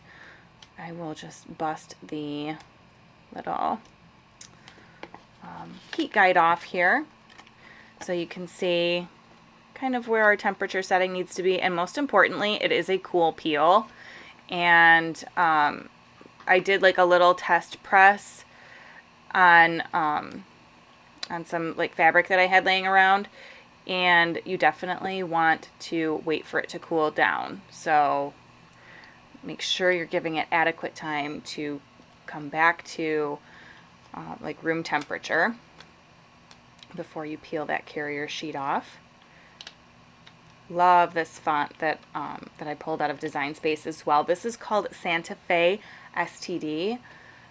I will just bust the little heat guide off here so you can see kind of where our temperature setting needs to be. And most importantly, it is a cool peel. And I did like a little test press on some like fabric that I had laying around. And you definitely want to wait for it to cool down. So make sure you're giving it adequate time to come back to like room temperature before you peel that carrier sheet off. Love this font that I pulled out of Design Space as well. This is called Santa Fe STD.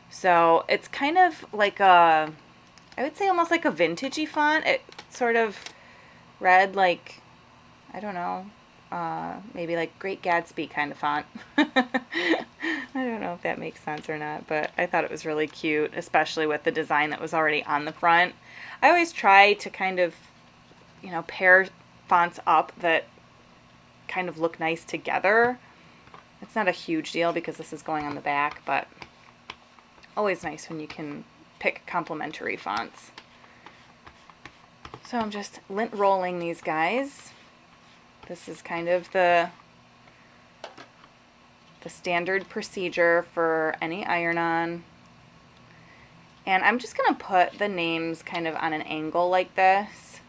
So it's kind of like a, I would say almost like a vintagey font. It sort of read like, I don't know, maybe like Great Gatsby kind of font. I don't know if that makes sense or not, but I thought it was really cute, especially with the design that was already on the front. I always try to kind of, you know, pair fonts up that kind of look nice together. It's not a huge deal because this is going on the back, but always nice when you can pick complementary fonts. So I'm just lint rolling these guys. This is kind of the standard procedure for any iron-on. And I'm just going to put the names kind of on an angle like this.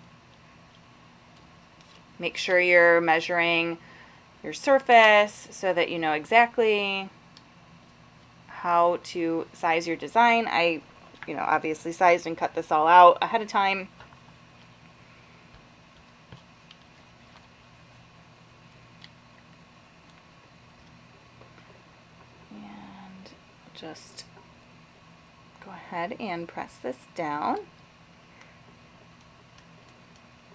Make sure you're measuring your surface so that you know exactly how to size your design. I, you know, obviously sized and cut this all out ahead of time. Just go ahead and press this down,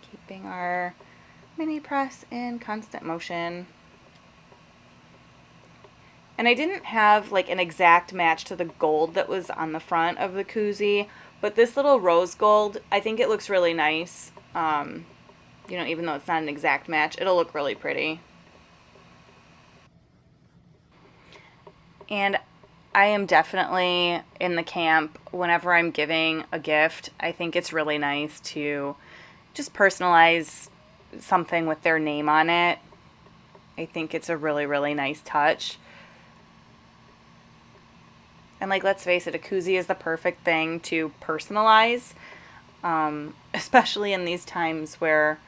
keeping our mini press in constant motion. And I didn't have like an exact match to the gold that was on the front of the koozie, but this little rose gold, I think it looks really nice. You know, even though it's not an exact match, it'll look really pretty. And I am definitely in the camp whenever I'm giving a gift. I think it's really nice to just personalize something with their name on it. I think it's a really, really nice touch. And like, let's face it, a koozie is the perfect thing to personalize, especially in these times where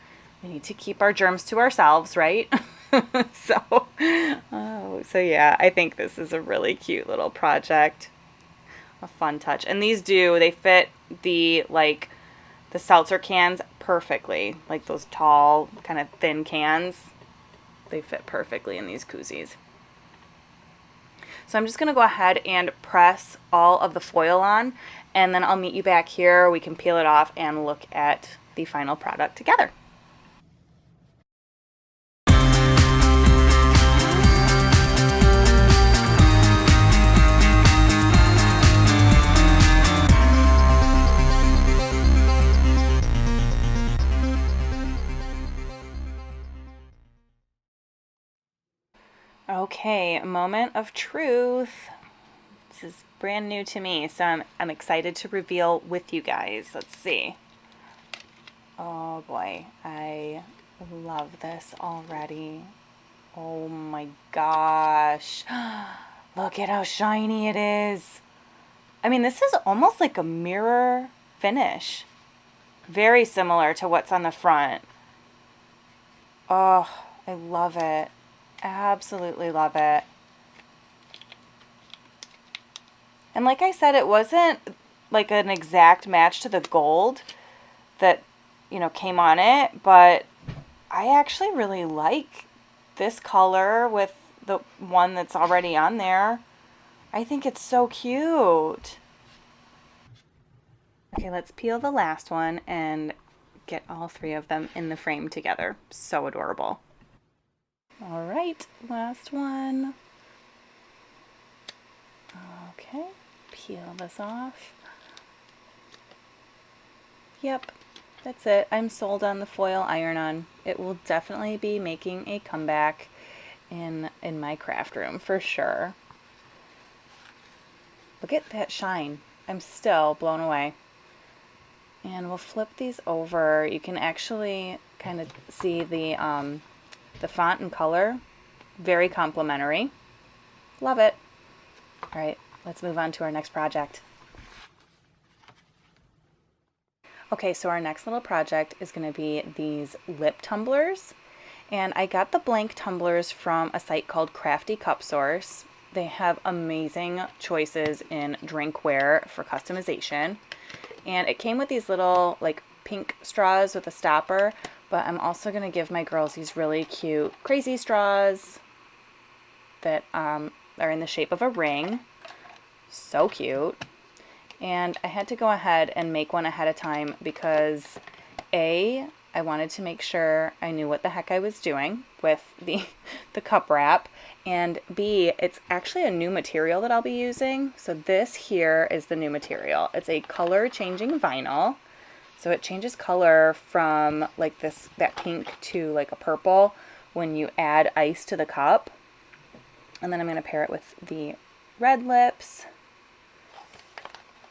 we need to keep our germs to ourselves, right? So yeah, I think this is a really cute little project, a fun touch. And these they fit the seltzer cans perfectly, like those tall, kind of thin cans. They fit perfectly in these koozies. So I'm just going to go ahead and press all of the foil on, and then I'll meet you back here. We can peel it off and look at the final product together. Okay, moment of truth. This is brand new to me, so I'm excited to reveal with you guys. Let's see. Oh boy, I love this already. Oh my gosh. Look at how shiny it is. I mean, this is almost like a mirror finish. Very similar to what's on the front. Oh, I love it. Absolutely love it. And like I said, it wasn't like an exact match to the gold that, you know, came on it, but I actually really like this color with the one that's already on there. I think it's so cute. Okay, let's peel the last one and get all three of them in the frame together. So adorable. All right, last one. Okay, peel this off. Yep, that's it. I'm sold on the foil iron-on. It will definitely be making a comeback in my craft room for sure. Look at that shine. I'm still blown away. And we'll flip these over. You can actually kind of see the font and color. Very complimentary. Love it. All right, let's move on to our next project. Okay, so our next little project is going to be these lip tumblers. And I got the blank tumblers from a site called Crafty Cup Source. They have amazing choices in drinkware for customization. And it came with these little like pink straws with a stopper, but I'm also going to give my girls these really cute crazy straws that are in the shape of a ring. So cute. And I had to go ahead and make one ahead of time because A, I wanted to make sure I knew what the heck I was doing with the cup wrap, and B, it's actually a new material that I'll be using. So this here is the new material. It's a color changing vinyl. So it changes color from like that pink to like a purple when you add ice to the cup. And then I'm going to pair it with the red lips.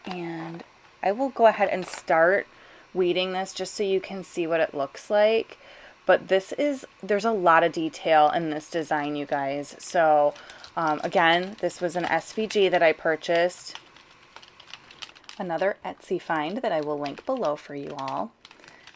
And I will go ahead and start weeding this just so you can see what it looks like. But there's a lot of detail in this design, you guys. So again, this was an SVG that I purchased. Another Etsy find that I will link below for you all.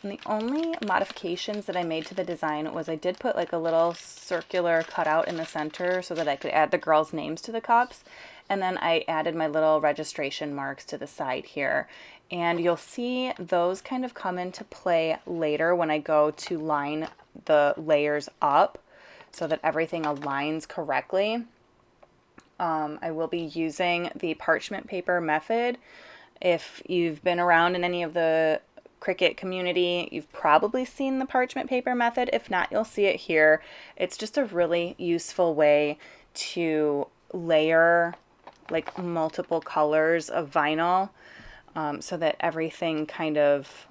And the only modifications that I made to the design was I did put like a little circular cutout in the center so that I could add the girls' names to the cups. And then I added my little registration marks to the side here. And you'll see those kind of come into play later when I go to line the layers up so that everything aligns correctly. I will be using the parchment paper method. If you've been around in any of the Cricut community, you've probably seen the parchment paper method. If not, you'll see it here. It's just a really useful way to layer like multiple colors of vinyl so that everything kind of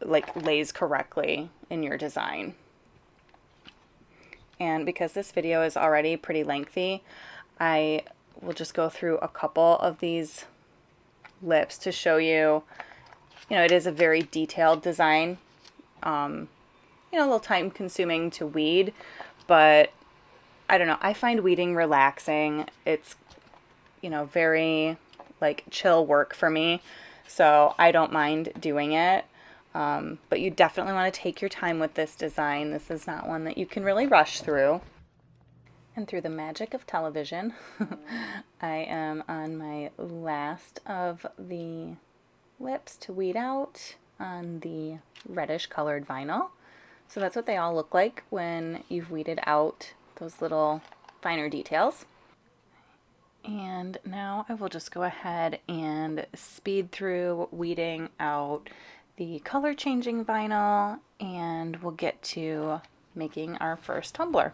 like lays correctly in your design. And because this video is already pretty lengthy, I will just go through a couple of these lips to show you, it is a very detailed design, a little time consuming to weed, but I don't know, I find weeding relaxing. It's, very like chill work for me, so I don't mind doing it. But you definitely want to take your time with this design. This is not one that you can really rush through. And through the magic of television, I am on my last of the lips to weed out on the reddish colored vinyl. So that's what they all look like when you've weeded out those little finer details. And now I will just go ahead and speed through weeding out the color changing vinyl, and we'll get to making our first tumbler.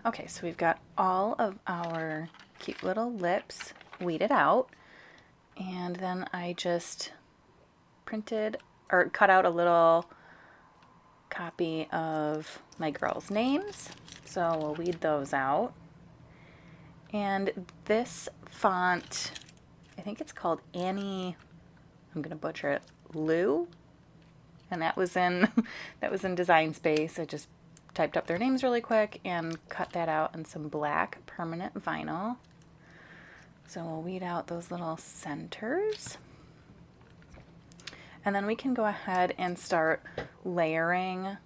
Okay, so we've got all of our cute little lips weeded out, and then I just printed or cut out a little copy of my girls' names. So we'll weed those out. And this font, I think it's called Annie, I'm going to butcher it, Lou. And that was in Design Space. I just typed up their names really quick and cut that out in some black permanent vinyl. So we'll weed out those little centers. And then we can go ahead and start layering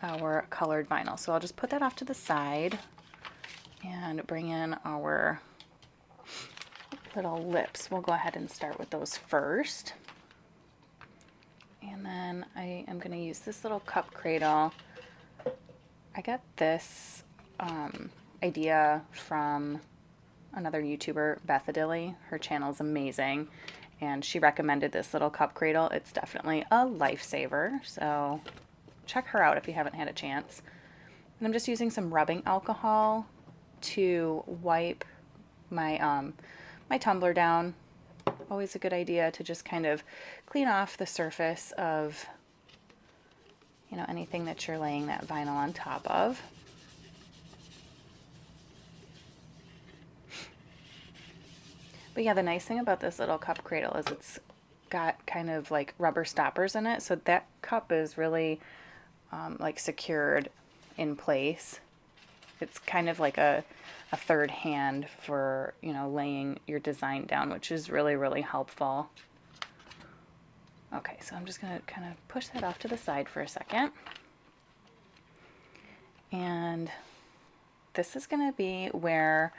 our colored vinyl. So I'll just put that off to the side and bring in our little lips. We'll go ahead and start with those first. And then I am going to use this little cup cradle. I got this idea from another YouTuber, Beth Adilly. Her channel is amazing, and she recommended this little cup cradle. It's definitely a lifesaver, so check her out if you haven't had a chance. And I'm just using some rubbing alcohol to wipe my my tumbler down. Always a good idea to just kind of clean off the surface of, you know, anything that you're laying that vinyl on top of. But yeah, the nice thing about this little cup cradle is it's got kind of like rubber stoppers in it, so that cup is really like secured in place. It's kind of like a third hand for, you know, laying your design down, which is really, really helpful. Okay, so I'm just going to kind of push that off to the side for a second. And this is going to be where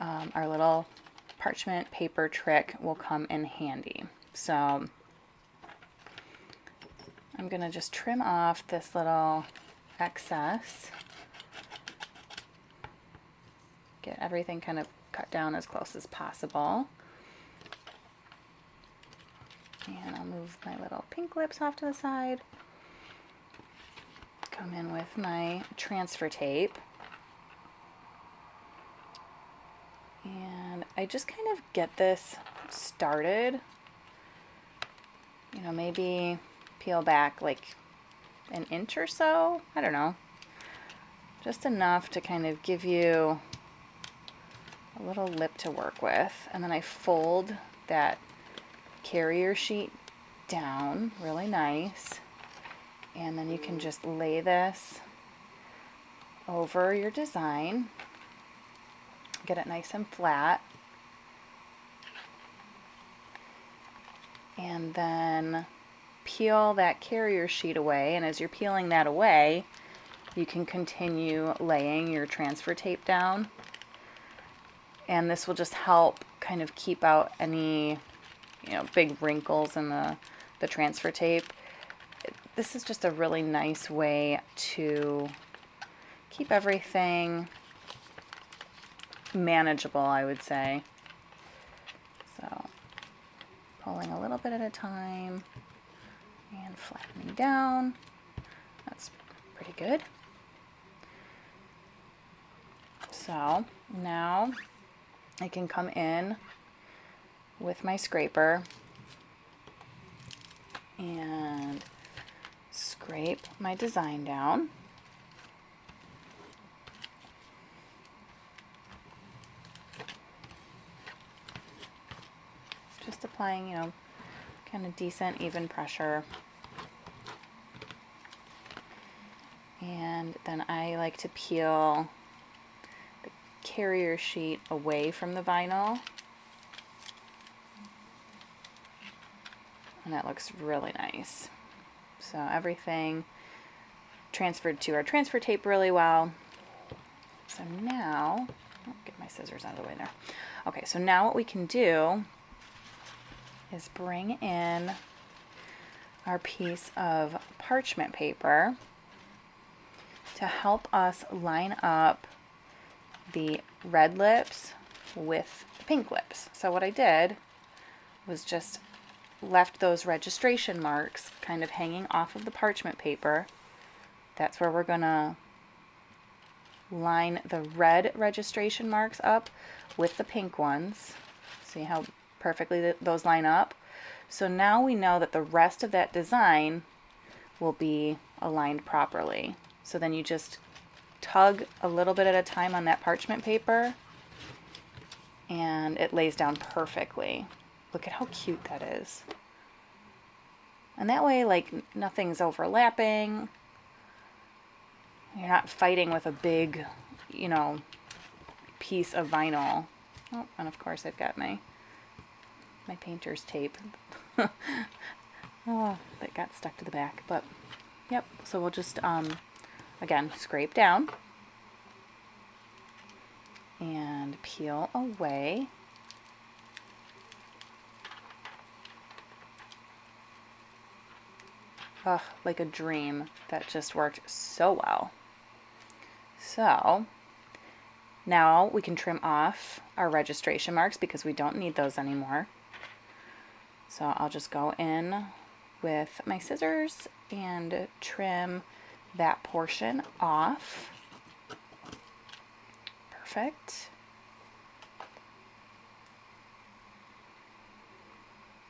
our little parchment paper trick will come in handy. So I'm going to just trim off this little excess. Get everything kind of cut down as close as possible. And I'll move my little pink lips off to the side. Come in with my transfer tape. And I just kind of get this started. You know, maybe peel back like an inch or so. I don't know. Just enough to kind of give you a little lip to work with. And then I fold that carrier sheet down really nice. And then you can just lay this over your design. Get it nice and flat. And then peel that carrier sheet away. And as you're peeling that away, you can continue laying your transfer tape down. And this will just help kind of keep out any, you know, big wrinkles in the transfer tape. This is just a really nice way to keep everything manageable, I would say. So pulling a little bit at a time and flattening down. That's pretty good. So now I can come in with my scraper and scrape my design down. Just applying, you know, kind of decent, even pressure. And then I like to peel the carrier sheet away from the vinyl. And that looks really nice. So everything transferred to our transfer tape really well. So now, I'll get my scissors out of the way there. Okay, so now what we can do is bring in our piece of parchment paper to help us line up the red lips with the pink lips. So what I did was just left those registration marks kind of hanging off of the parchment paper. That's where we're gonna line the red registration marks up with the pink ones. See how perfectly those line up? So now we know that the rest of that design will be aligned properly. So then you just tug a little bit at a time on that parchment paper and it lays down perfectly. Look at how cute that is. And that way, like, nothing's overlapping. You're not fighting with a big, you know, piece of vinyl. Oh, and of course I've got my painter's tape. Oh, that got stuck to the back, but yep. So we'll just, again, scrape down and peel away. Ugh, like a dream. That just worked so well. So now we can trim off our registration marks because we don't need those anymore. So I'll just go in with my scissors and trim that portion off. Perfect.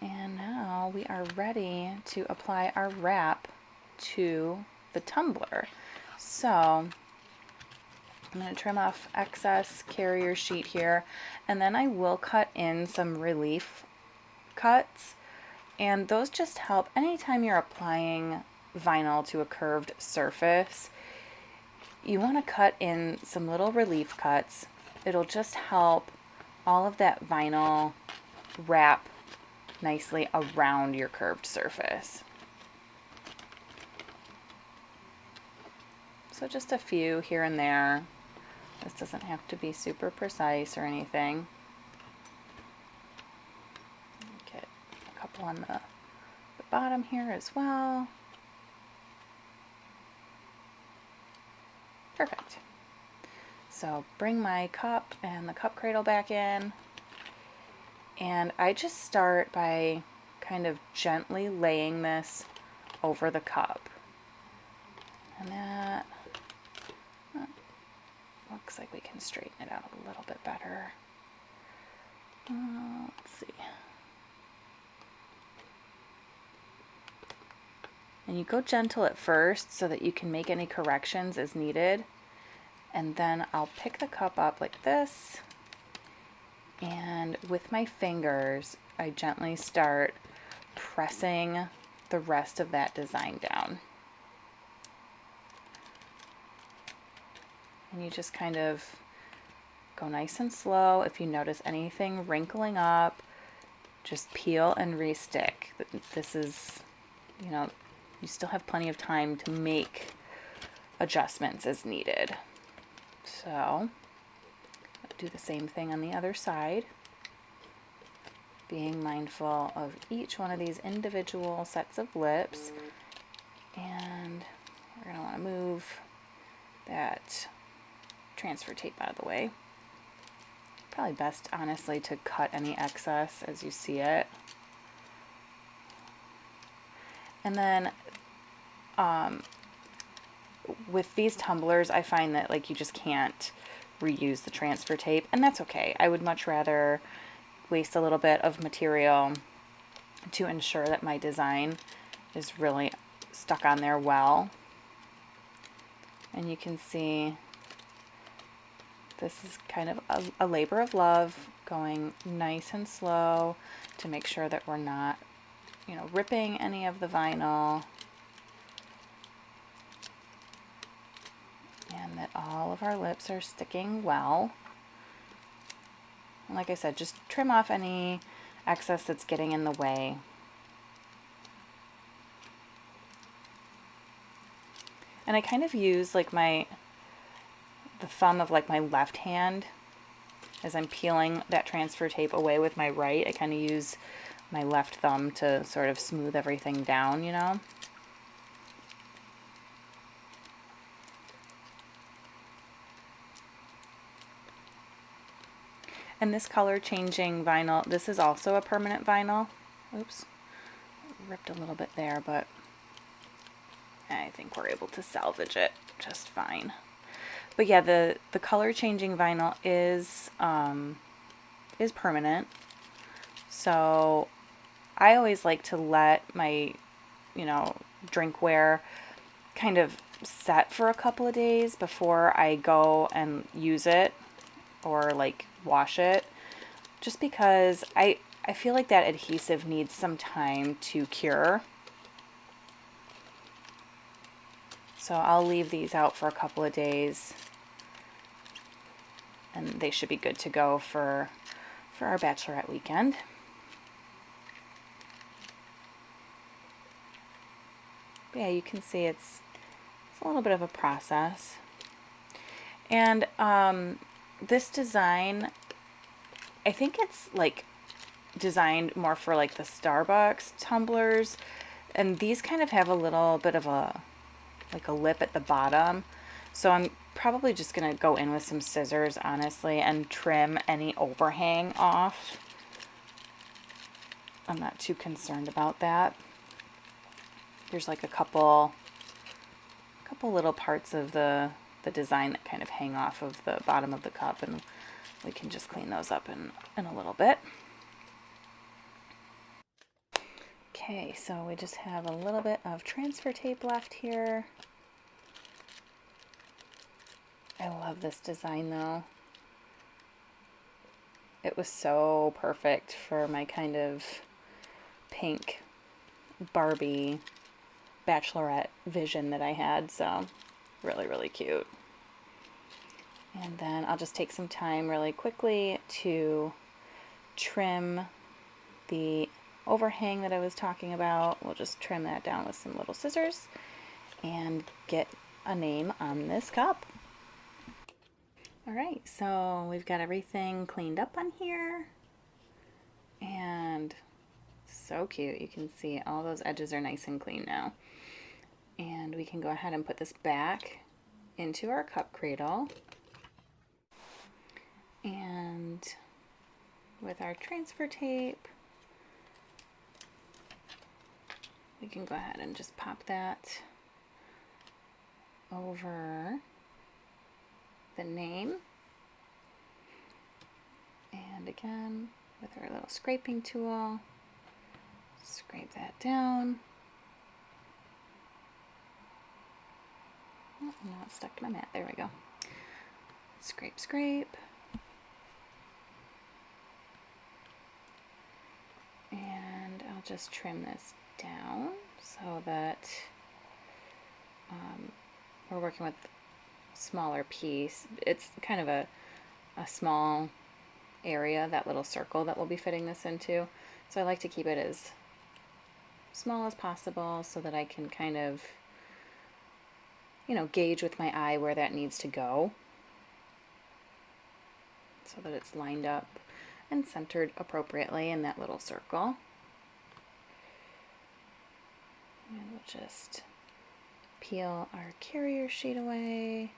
And now we are ready to apply our wrap to the tumbler. So I'm going to trim off excess carrier sheet here, and then I will cut in some relief cuts, and those just help anytime you're applying vinyl to a curved surface. You want to cut in some little relief cuts. It'll just help all of that vinyl wrap nicely around your curved surface. So just a few here and there. This doesn't have to be super precise or anything. Get a couple on the bottom here as well. Perfect. So bring my cup and the cup cradle back in. And I just start by kind of gently laying this over the cup. And that looks like we can straighten it out a little bit better. Let's see. And you go gentle at first so that you can make any corrections as needed. And then I'll pick the cup up like this. And with my fingers, I gently start pressing the rest of that design down. And you just kind of go nice and slow. If you notice anything wrinkling up, just peel and restick. This is, you know, you still have plenty of time to make adjustments as needed. So do the same thing on the other side, being mindful of each one of these individual sets of lips. And we're going to want to move that transfer tape out of the way. Probably best, honestly, to cut any excess as you see it. And then with these tumblers, I find that, like, you just can't reuse the transfer tape, and that's okay. I would much rather waste a little bit of material to ensure that my design is really stuck on there well. And you can see this is kind of a labor of love, going nice and slow to make sure that we're not, you know, ripping any of the vinyl, and that all of our lips are sticking well. And like I said, just trim off any excess that's getting in the way. And I kind of use like the thumb of like my left hand as I'm peeling that transfer tape away with my right. I kind of use my left thumb to sort of smooth everything down, you know. And this color changing vinyl, this is also a permanent vinyl. Oops, ripped a little bit there, but I think we're able to salvage it just fine. But yeah, the color changing vinyl is permanent. So I always like to let my, drinkware kind of set for a couple of days before I go and use it or like wash it, just because I feel like that adhesive needs some time to cure. So I'll leave these out for a couple of days and they should be good to go for our Bachelorette weekend. But yeah, you can see it's a little bit of a process. And this design, I think it's like designed more for like the Starbucks tumblers, and these kind of have a little bit of a lip at the bottom. So I'm probably just gonna go in with some scissors, honestly, and trim any overhang off. I'm not too concerned about that. There's like a couple little parts of the design that kind of hang off of the bottom of the cup, and we can just clean those up in a little bit. Okay, so we just have a little bit of transfer tape left here. I love this design though. It was so perfect for my kind of pink Barbie Bachelorette vision that I had, so really, really cute. And then I'll just take some time really quickly to trim the overhang that I was talking about. We'll just trim that down with some little scissors and get a name on this cup. Alright, so we've got everything cleaned up on here, and so cute. You can see all those edges are nice and clean now. And we can go ahead and put this back into our cup cradle. And with our transfer tape, we can go ahead and just pop that over the name. And again, with our little scraping tool, scrape that down. Oh, now it's stuck to my mat. There we go. Scrape, scrape. And I'll just trim this down so that we're working with a smaller piece. It's kind of a small area, that little circle that we'll be fitting this into. So I like to keep it as small as possible so that I can kind of, gauge with my eye where that needs to go, so that it's lined up and centered appropriately in that little circle. And we'll just peel our carrier sheet away.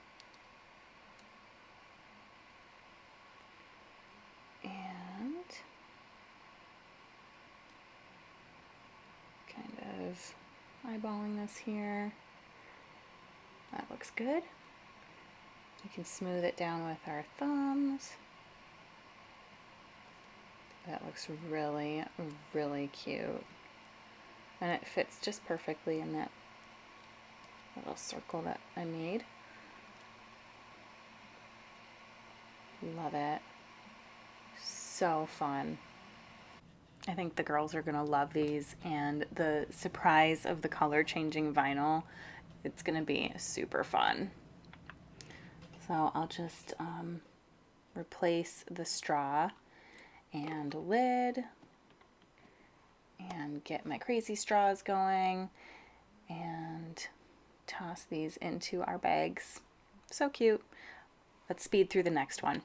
And kind of eyeballing this here. That looks good. You can smooth it down with our thumbs. That looks really, really cute. And it fits just perfectly in that little circle that I made. Love it. So fun. I think the girls are going to love these, and the surprise of the color changing vinyl, it's going to be super fun. So I'll just replace the straw and lid and get my crazy straws going and toss these into our bags. So cute. Let's speed through the next one.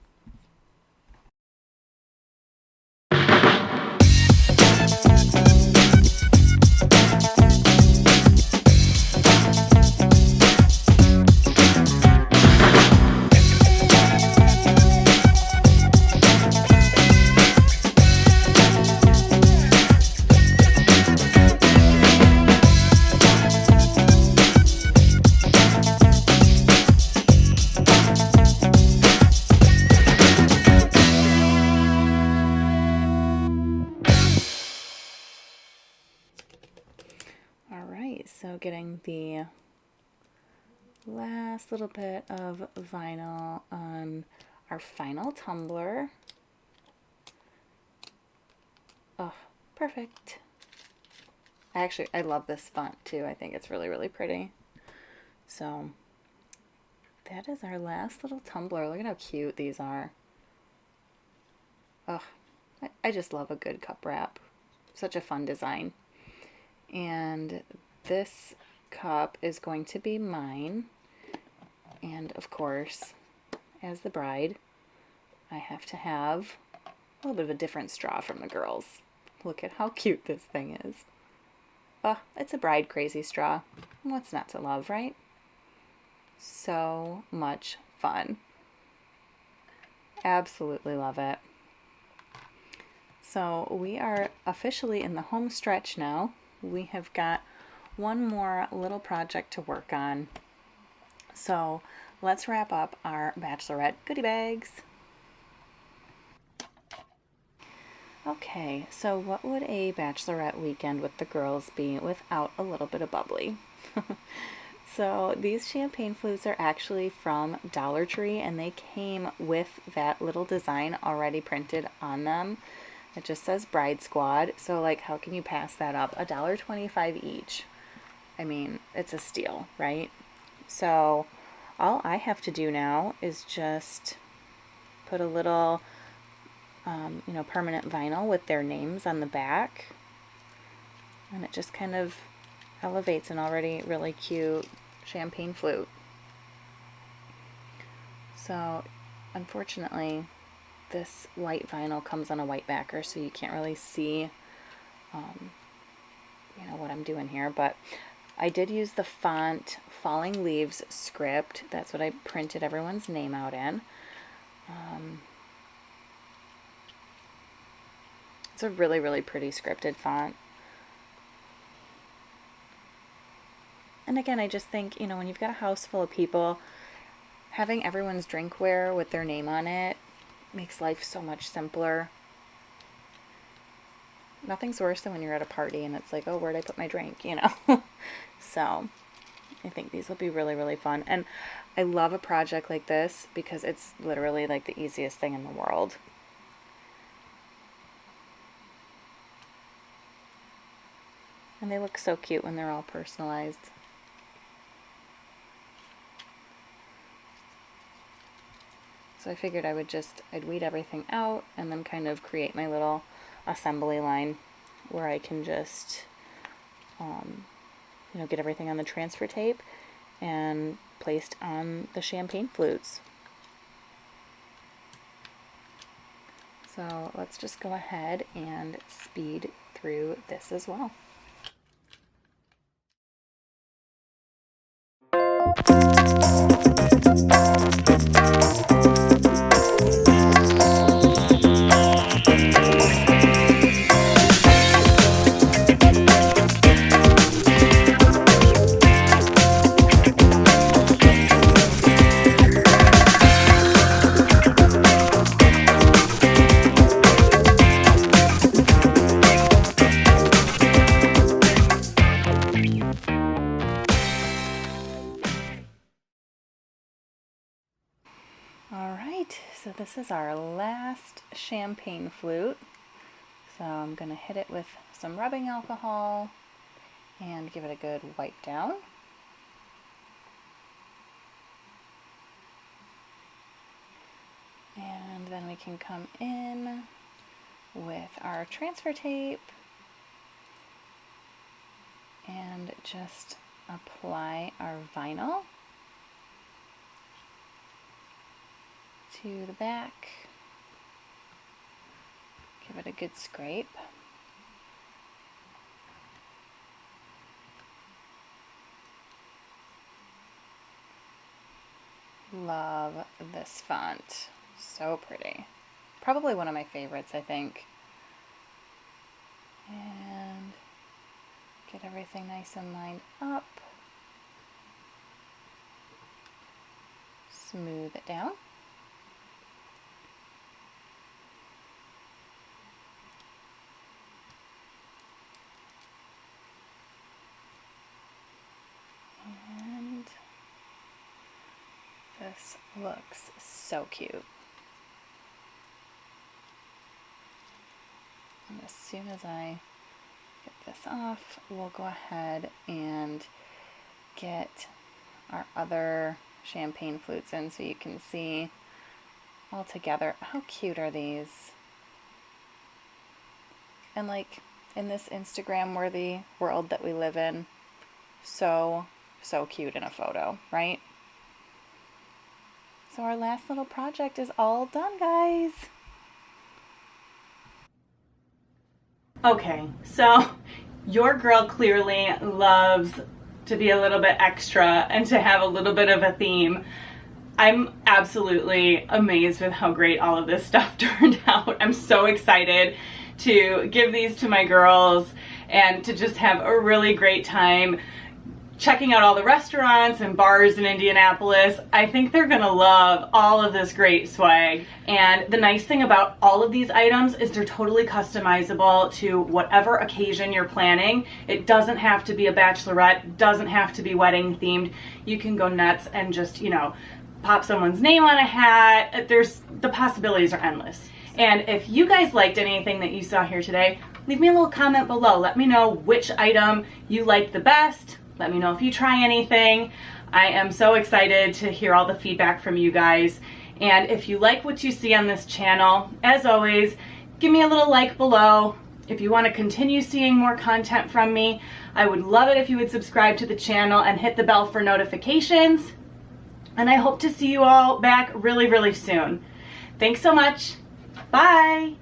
so getting the last little bit of vinyl on our final tumbler. Oh, perfect. I love this font too. I think it's really, really pretty. So that is our last little tumbler. Look at how cute these are. Oh, I just love a good cup wrap. Such a fun design. And this cup is going to be mine. And of course, as the bride, I have to have a little bit of a different straw from the girls. Look at how cute this thing is. Oh, it's a bride crazy straw. What's not to love, right? So much fun. Absolutely love it. So we are officially in the home stretch now. We have got one more little project to work on. So let's wrap up our Bachelorette goodie bags. Okay, so what would a Bachelorette weekend with the girls be without a little bit of bubbly? So these champagne flutes are actually from Dollar Tree, and they came with that little design already printed on them. It just says Bride Squad, so like how can you pass that up? $1.25 each. I mean, it's a steal, right? So all I have to do now is just put a little, permanent vinyl with their names on the back. And it just kind of elevates an already really cute champagne flute. So unfortunately, this white vinyl comes on a white backer, so you can't really see, what I'm doing here. But I did use the font Falling Leaves script. That's what I printed everyone's name out in. It's a really, really pretty scripted font. And again, I just think, when you've got a house full of people, having everyone's drinkware with their name on it makes life so much simpler. Nothing's worse than when you're at a party and it's like, oh, where'd I put my drink, So I think these will be really, really fun. And I love a project like this because it's literally like the easiest thing in the world. And they look so cute when they're all personalized. So I figured I'd weed everything out and then kind of create my little assembly line where I can just, get everything on the transfer tape and placed on the champagne flutes. So let's just go ahead and speed through this as well. Alright, so this is our last champagne flute. So I'm going to hit it with some rubbing alcohol and give it a good wipe down. And then we can come in with our transfer tape and just apply our vinyl to the back. Give it a good scrape. Love this font. So pretty. Probably one of my favorites, I think. And get everything nice and lined up. Smooth it down. This looks so cute. And as soon as I get this off, we'll go ahead and get our other champagne flutes in so you can see all together. How cute are these? And like in this Instagram worthy world that we live in, so cute in a photo, right? So our last little project is all done, guys. Okay, so your girl clearly loves to be a little bit extra and to have a little bit of a theme. I'm absolutely amazed with how great all of this stuff turned out. I'm so excited to give these to my girls and to just have a really great time checking out all the restaurants and bars in Indianapolis. I think they're gonna love all of this great swag. And the nice thing about all of these items is they're totally customizable to whatever occasion you're planning. It doesn't have to be a bachelorette, doesn't have to be wedding themed. You can go nuts and just, you know, pop someone's name on a hat. The possibilities are endless. And if you guys liked anything that you saw here today, leave me a little comment below. Let me know which item you liked the best. Let me know if you try anything. I am so excited to hear all the feedback from you guys. And if you like what you see on this channel, as always, give me a little like below. If you want to continue seeing more content from me, I would love it if you would subscribe to the channel and hit the bell for notifications. And I hope to see you all back really, really soon. Thanks so much. Bye.